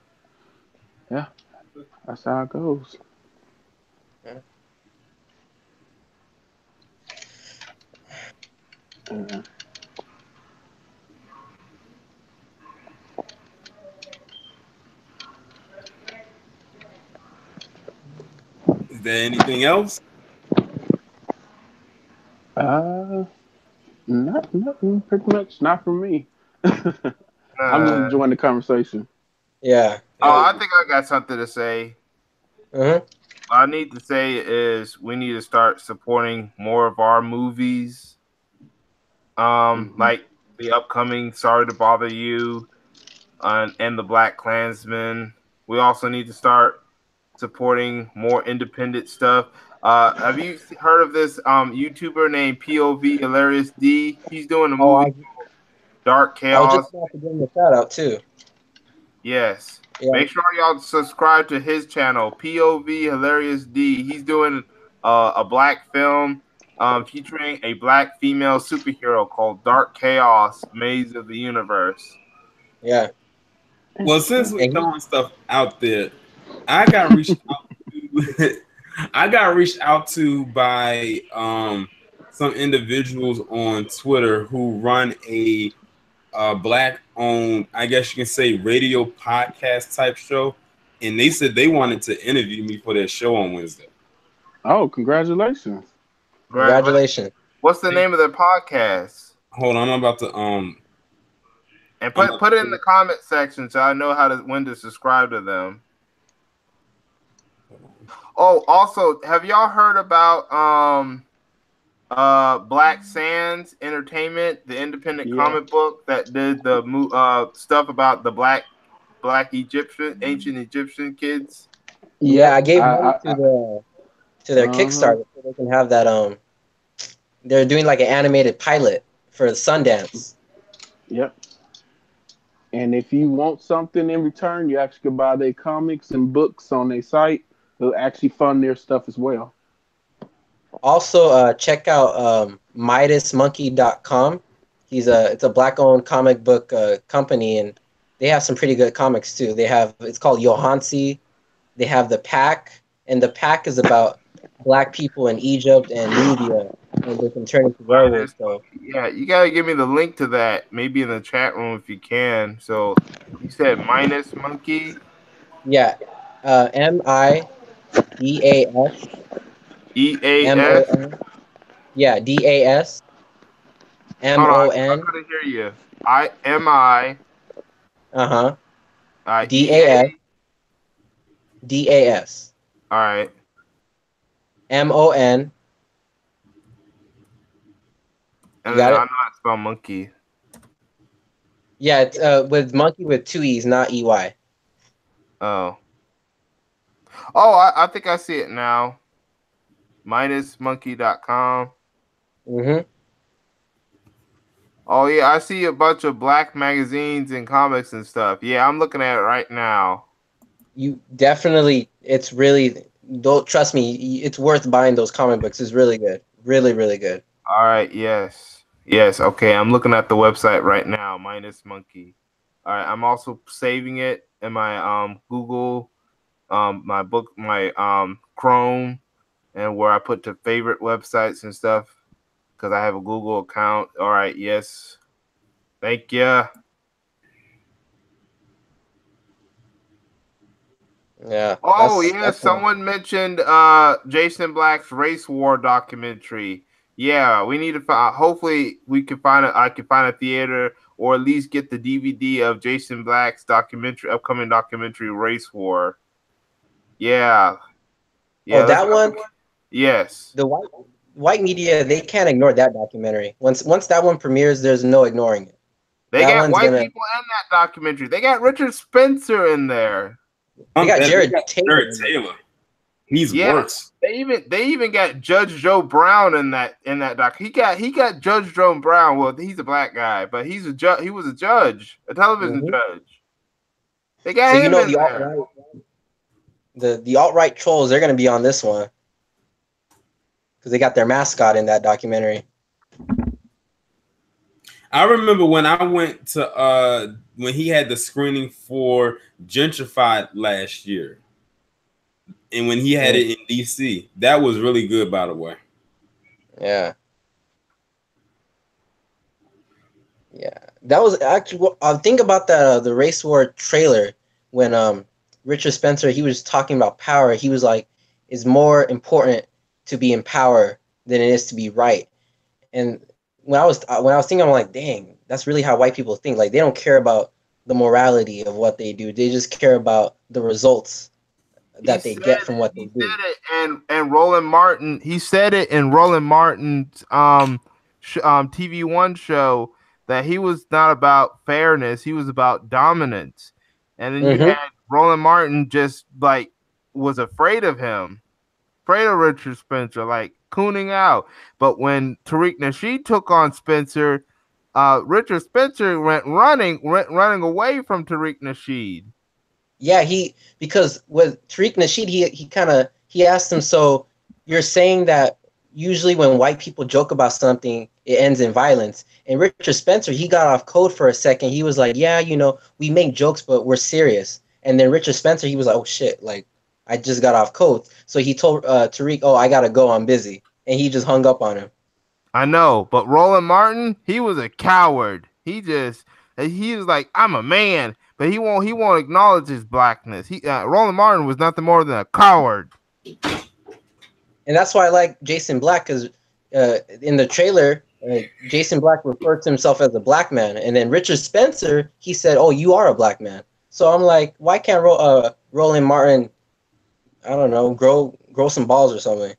Yeah. That's how it goes. Yeah. Yeah. Is there anything else? Nothing. Pretty much not for me. I'm just enjoying the conversation. Yeah. I think I got something to say. Mm-hmm. What I need to say is we need to start supporting more of our movies. Like the upcoming Sorry to Bother You and the Black Klansman. We also need to start supporting more independent stuff. Have you heard of this YouTuber named POV Hilarious D? He's doing a movie called Dark I was just Chaos. about to give him a shout out too. Yes. Yeah. Make sure y'all subscribe to his channel, POV Hilarious D. He's doing a black film featuring a black female superhero called Dark Chaos, Maze of the Universe. Yeah. Well, since we're throwing stuff out there, I got reached out to, I got reached out to by some individuals on Twitter who run a black-owned, I guess you can say, radio podcast type show, and they said they wanted to interview me for their show on Wednesday. Oh, congratulations! Congratulations! What's the name of their podcast? Hold on, I'm about to and put it in the comment section so I know when to subscribe to them. Oh, also, have y'all heard about Black Sands Entertainment, the independent comic book that did the stuff about the black ancient Egyptian kids? Yeah, I gave money to their Kickstarter so they can have that. They're doing like an animated pilot for Sundance. Yep. And if you want something in return, you actually can buy their comics and books on their site. They'll actually fund their stuff as well. Also, check out MidasMonkey.com. It's a black-owned comic book company, and they have some pretty good comics too. It's called Yohansi. They have The Pack, and The Pack is about black people in Egypt and Nubia, and they can turn into werewolves. So yeah, you gotta give me the link to that, maybe in the chat room if you can. So you said Minus Monkey. Yeah, MIDAS. EAS. Yeah, DAS. MON. I couldn't hear you. MI. DAS. DAS. All right. MON. And then I know how to spell monkey. Yeah, it's with monkey with 2 E's, not EY. Oh, I think I see it now. MinusMonkey.com. Mm-hmm. Oh yeah, I see a bunch of black magazines and comics and stuff. Yeah, I'm looking at it right now. You definitely, it's really, don't trust me, it's worth buying those comic books. It's really good. Really, really good. All right, yes. Okay, I'm looking at the website right now, Minus Monkey. All right, I'm also saving it in my Google, my Chrome, and where I put the favorite websites and stuff because I have a Google account. All right, yes. Thank you. Yeah. Oh, yeah, someone mentioned Jason Black's Race War documentary. Yeah, we need to find. Hopefully, we can find I can find a theater or at least get the DVD of Jason Black's upcoming documentary, Race War. Yeah. Oh, that one. Yes. The white media, they can't ignore that documentary. Once that one premieres, there's no ignoring it. They got white people in that documentary. They got Richard Spencer in there. They got Jared Taylor. He's worse. They even got Judge Joe Brown in that doc. He got Judge Joe Brown. Well, he's a black guy, but he was a judge, a television judge. They got him in there. The alt-right trolls, they're gonna be on this one because they got their mascot in that documentary. I remember when I went to when he had the screening for Gentrified last year. And when he had it in DC, that was really good, by the way. Yeah. Yeah. That was actually, think about the Race War trailer when Richard Spencer, he was talking about power. He was like, is more important to be in power than it is to be right. And when I was thinking, I'm like, dang, that's really how white people think. Like, they don't care about the morality of what they do. They just care about the results that they get from what they do. He said it, and Roland Martin. He said it in Roland Martin's TV1 show that he was not about fairness. He was about dominance. And then you had Roland Martin just like was afraid of him, afraid of Richard Spencer, like cooning out. But when Tariq Nasheed took on Spencer, Richard Spencer went running away from Tariq Nasheed. Yeah, because with Tariq Nasheed, he asked him, so you're saying that usually when white people joke about something, it ends in violence. And Richard Spencer, he got off code for a second. He was like, yeah, we make jokes, but we're serious. And then Richard Spencer, he was like, oh shit, like I just got off code. So he told Tariq, oh, I gotta go, I'm busy. And he just hung up on him. I know, but Roland Martin, he was a coward. He was like, I'm a man. But he won't acknowledge his blackness. Roland Martin was nothing more than a coward. And that's why I like Jason Black, because in the trailer, Jason Black referred to himself as a black man. And then Richard Spencer, he said, oh, you are a black man. So I'm like, why can't Roland Martin, I don't know, grow some balls or something?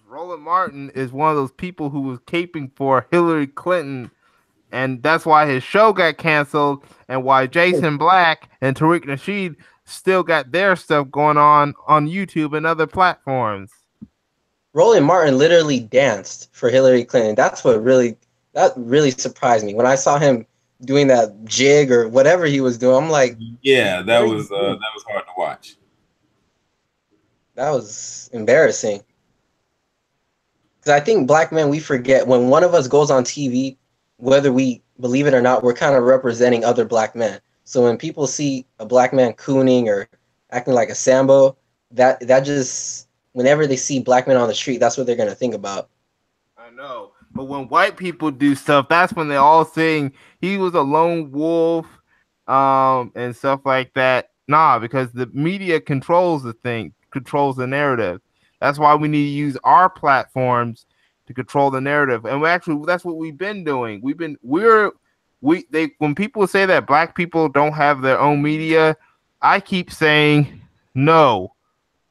Roland Martin is one of those people who was caping for Hillary Clinton. And that's why his show got canceled, and why Jason Black and Tariq Nasheed still got their stuff going on YouTube and other platforms. Roland Martin literally danced for Hillary Clinton. That really surprised me when I saw him doing that jig or whatever he was doing. I'm like, yeah, that was hard to watch. That was embarrassing. Because I think black men, we forget when one of us goes on TV, whether we believe it or not, we're kind of representing other black men. So when people see a black man cooning or acting like a Sambo, that just, whenever they see black men on the street, that's what they're going to think about. I know. But when white people do stuff, that's when they all sing, he was a lone wolf, and stuff like that. Nah, because the media controls controls the narrative. That's why we need to use our platforms to control the narrative. And that's what we've been doing. When people say that black people don't have their own media, I keep saying, no,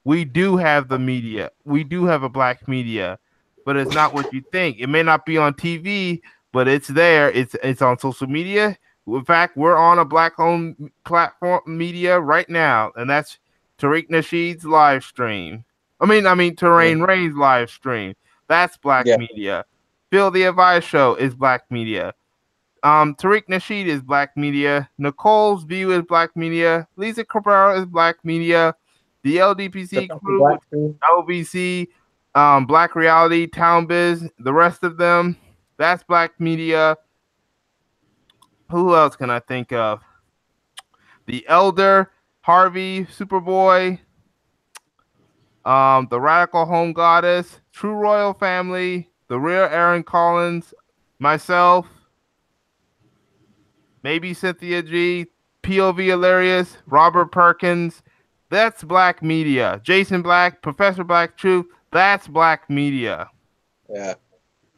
we do have the media. We do have a black media, but it's not what you think. It may not be on TV, but it's there. It's on social media. In fact, we're on a black-owned platform media right now, and that's Tariq Nasheed's live stream. Terrain Reigns live stream. That's black media. Phil the Advice Show is black media. Tariq Nasheed is black media. Nicole's View is black media. Lisa Cabrera is black media. The LDPC crew, LBC, Black Reality, Town Biz, the rest of them, that's black media. Who else can I think of? The Elder, Harvey, Superboy, the Radical Home Goddess, True Royal Family, The Real Aaron Collins, myself, maybe Cynthia G, POV Hilarious, Robert Perkins. That's black media. Jason Black, Professor Black Truth, that's black media. Yeah.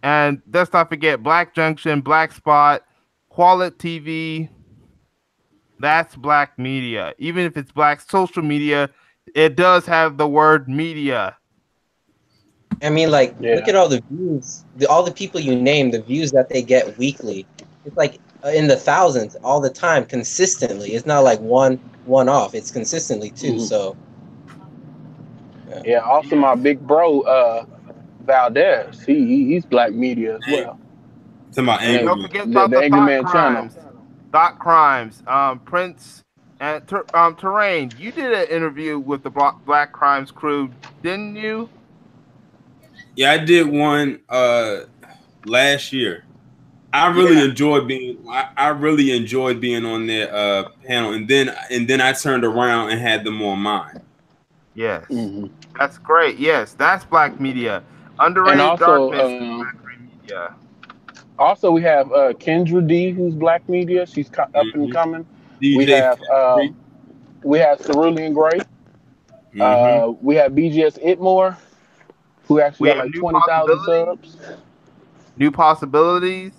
And let's not forget Black Junction, Black Spot, Quality TV. That's black media. Even if it's black social media, it does have the word media. I mean, like, look at all the views, all the people you name, the views that they get weekly. It's like in the thousands all the time, consistently. It's not like one off. It's consistently too. So. Yeah. Also, my big bro, Valdez. He's black media as well. Don't forget about the Thought Crimes. Thought Crimes. Prince and Terrain. You did an interview with the Black Crimes crew, didn't you? Yeah, I did one last year. I really enjoyed being on their panel, and then I turned around and had them on mine. Yes, that's great. Yes, that's black media. Underrated and also, darkness. Media. Also, we have Kendra D, who's black media. She's up and coming. DJ we have Cerulean Gray. We have BGS Itmore, who actually We got have like New 20,000 Possibilities. subs. New Possibilities.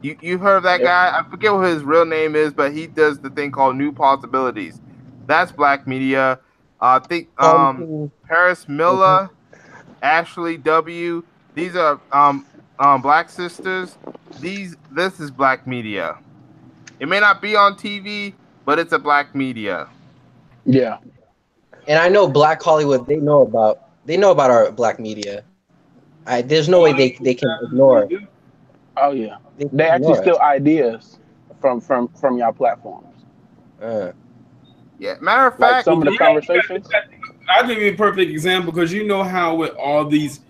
You've heard of that Yep. guy? I forget what his real name is, but he does the thing called New Possibilities. That's black media. I think Paris Miller, Ashley W. These are black sisters. This is black media. It may not be on TV, but it's a black media. Yeah. And I know Black Hollywood. They know about our black media. There's no way they can ignore. Oh yeah. They They can't actually ignore steal us. ideas from y'all platforms. Yeah. Matter of Like fact, some of the conversations. I'll give you a perfect example because you know how with all these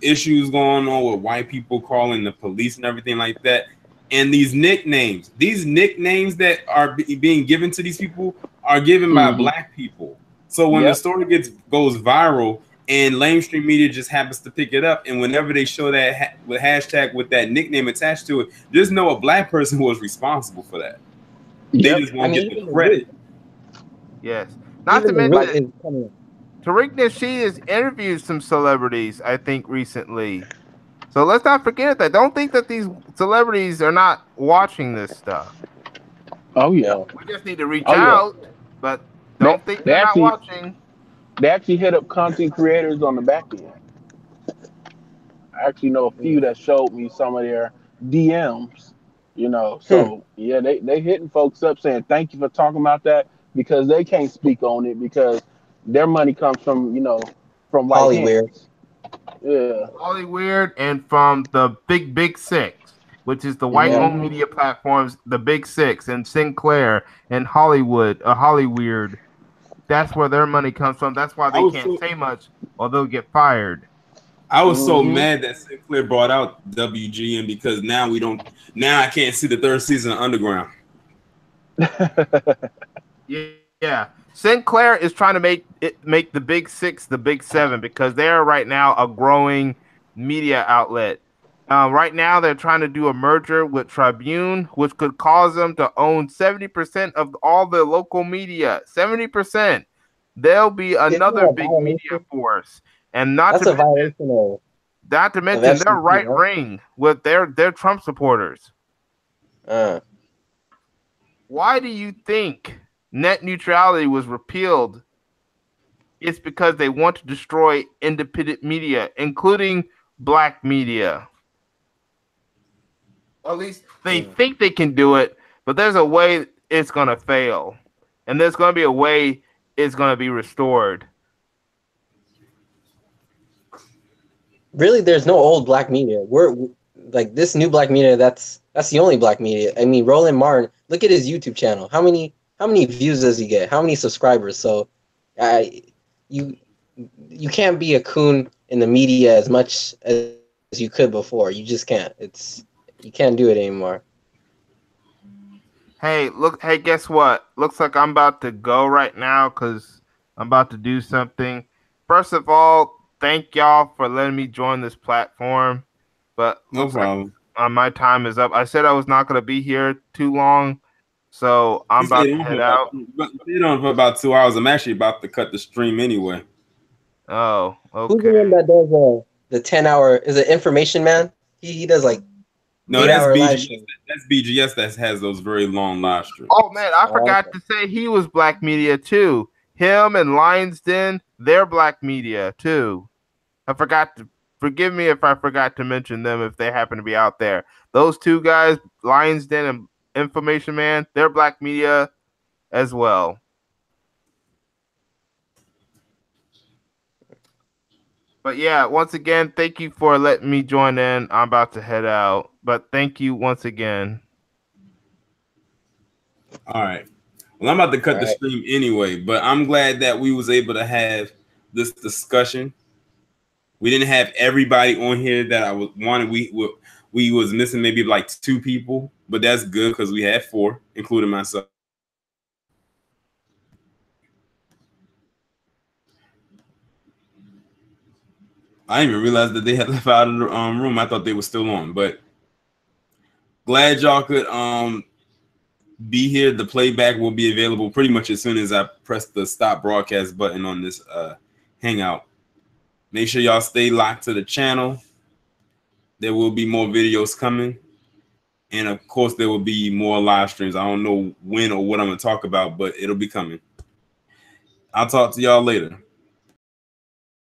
issues going on with white people calling the police and everything like that, and these nicknames that are being given to these people are given by black people. So when the story goes viral and mainstream media just happens to pick it up, and whenever they show that with hashtag with that nickname attached to it, just know a black person was responsible for that. They just won't get the credit. Yes. Not to mention, coming. Tariq Nasheed has interviewed some celebrities, I think, recently. So let's not forget that. Don't think that these celebrities are not watching this stuff. Oh yeah. We just need to reach out, but don't think they're not watching. They actually hit up content creators on the back end. I actually know a few that showed me some of their DMs. So yeah, they hitting folks up saying thank you for talking about that because they can't speak on it because their money comes from from white hands. Yeah. Hollyweird and from the Big Six, which is the white-owned media platforms, the Big Six and Sinclair and Hollyweird. That's where their money comes from. That's why they can't say much or they'll get fired. I was so mad that Sinclair brought out WGN because now I can't see the third season of Underground. Yeah. Sinclair is trying to make the Big Six the Big Seven because they're right now a growing media outlet. Right now, they're trying to do a merger with Tribune, which could cause them to own 70% of all the local media. 70%. They'll be another big media force, and not to mention they're right ring with their Trump supporters. Why do you think net neutrality was repealed? It's because they want to destroy independent media, including black media. Or at least they think they can do it, but there's a way it's going to fail. And there's going to be a way it's going to be restored. Really, there's no old black media. We're like this new black media. That's the only black media. I mean, Roland Martin. Look at his YouTube channel. How many views does he get? How many subscribers? So, you can't be a coon in the media as much as you could before. You just can't. You can't do it anymore. Hey, guess what? Looks like I'm about to go right now because I'm about to do something. First of all, thank y'all for letting me join this platform. But no problem. Like, my time is up. I said I was not going to be here too long, so I'm about to head out. Stayed on for about 2 hours. I'm actually about to cut the stream anyway. Oh, okay. Who's the one that does the 10-hour? Is it Information Man? He does like. No, that's BGS. That's BGS that has those very long live streams. Oh man, I forgot to say he was black media too. Him and Lions Den, they're black media too. Forgive me if I forgot to mention them if they happen to be out there. Those two guys, Lions Den and Information Man, they're black media as well. But yeah, once again, thank you for letting me join in. I'm about to head out, but thank you once again. All right. Well, I'm about to cut the stream anyway, but I'm glad that we was able to have this discussion. We didn't have everybody on here that I wanted. We was missing maybe like 2 people, but that's good because we had 4, including myself. I didn't even realize that they had left out of the room. I thought they were still on, but glad y'all could be here. The playback will be available pretty much as soon as I press the stop broadcast button on this Hangout. Make sure y'all stay locked to the channel. There will be more videos coming. And of course, there will be more live streams. I don't know when or what I'm going to talk about, but it'll be coming. I'll talk to y'all later.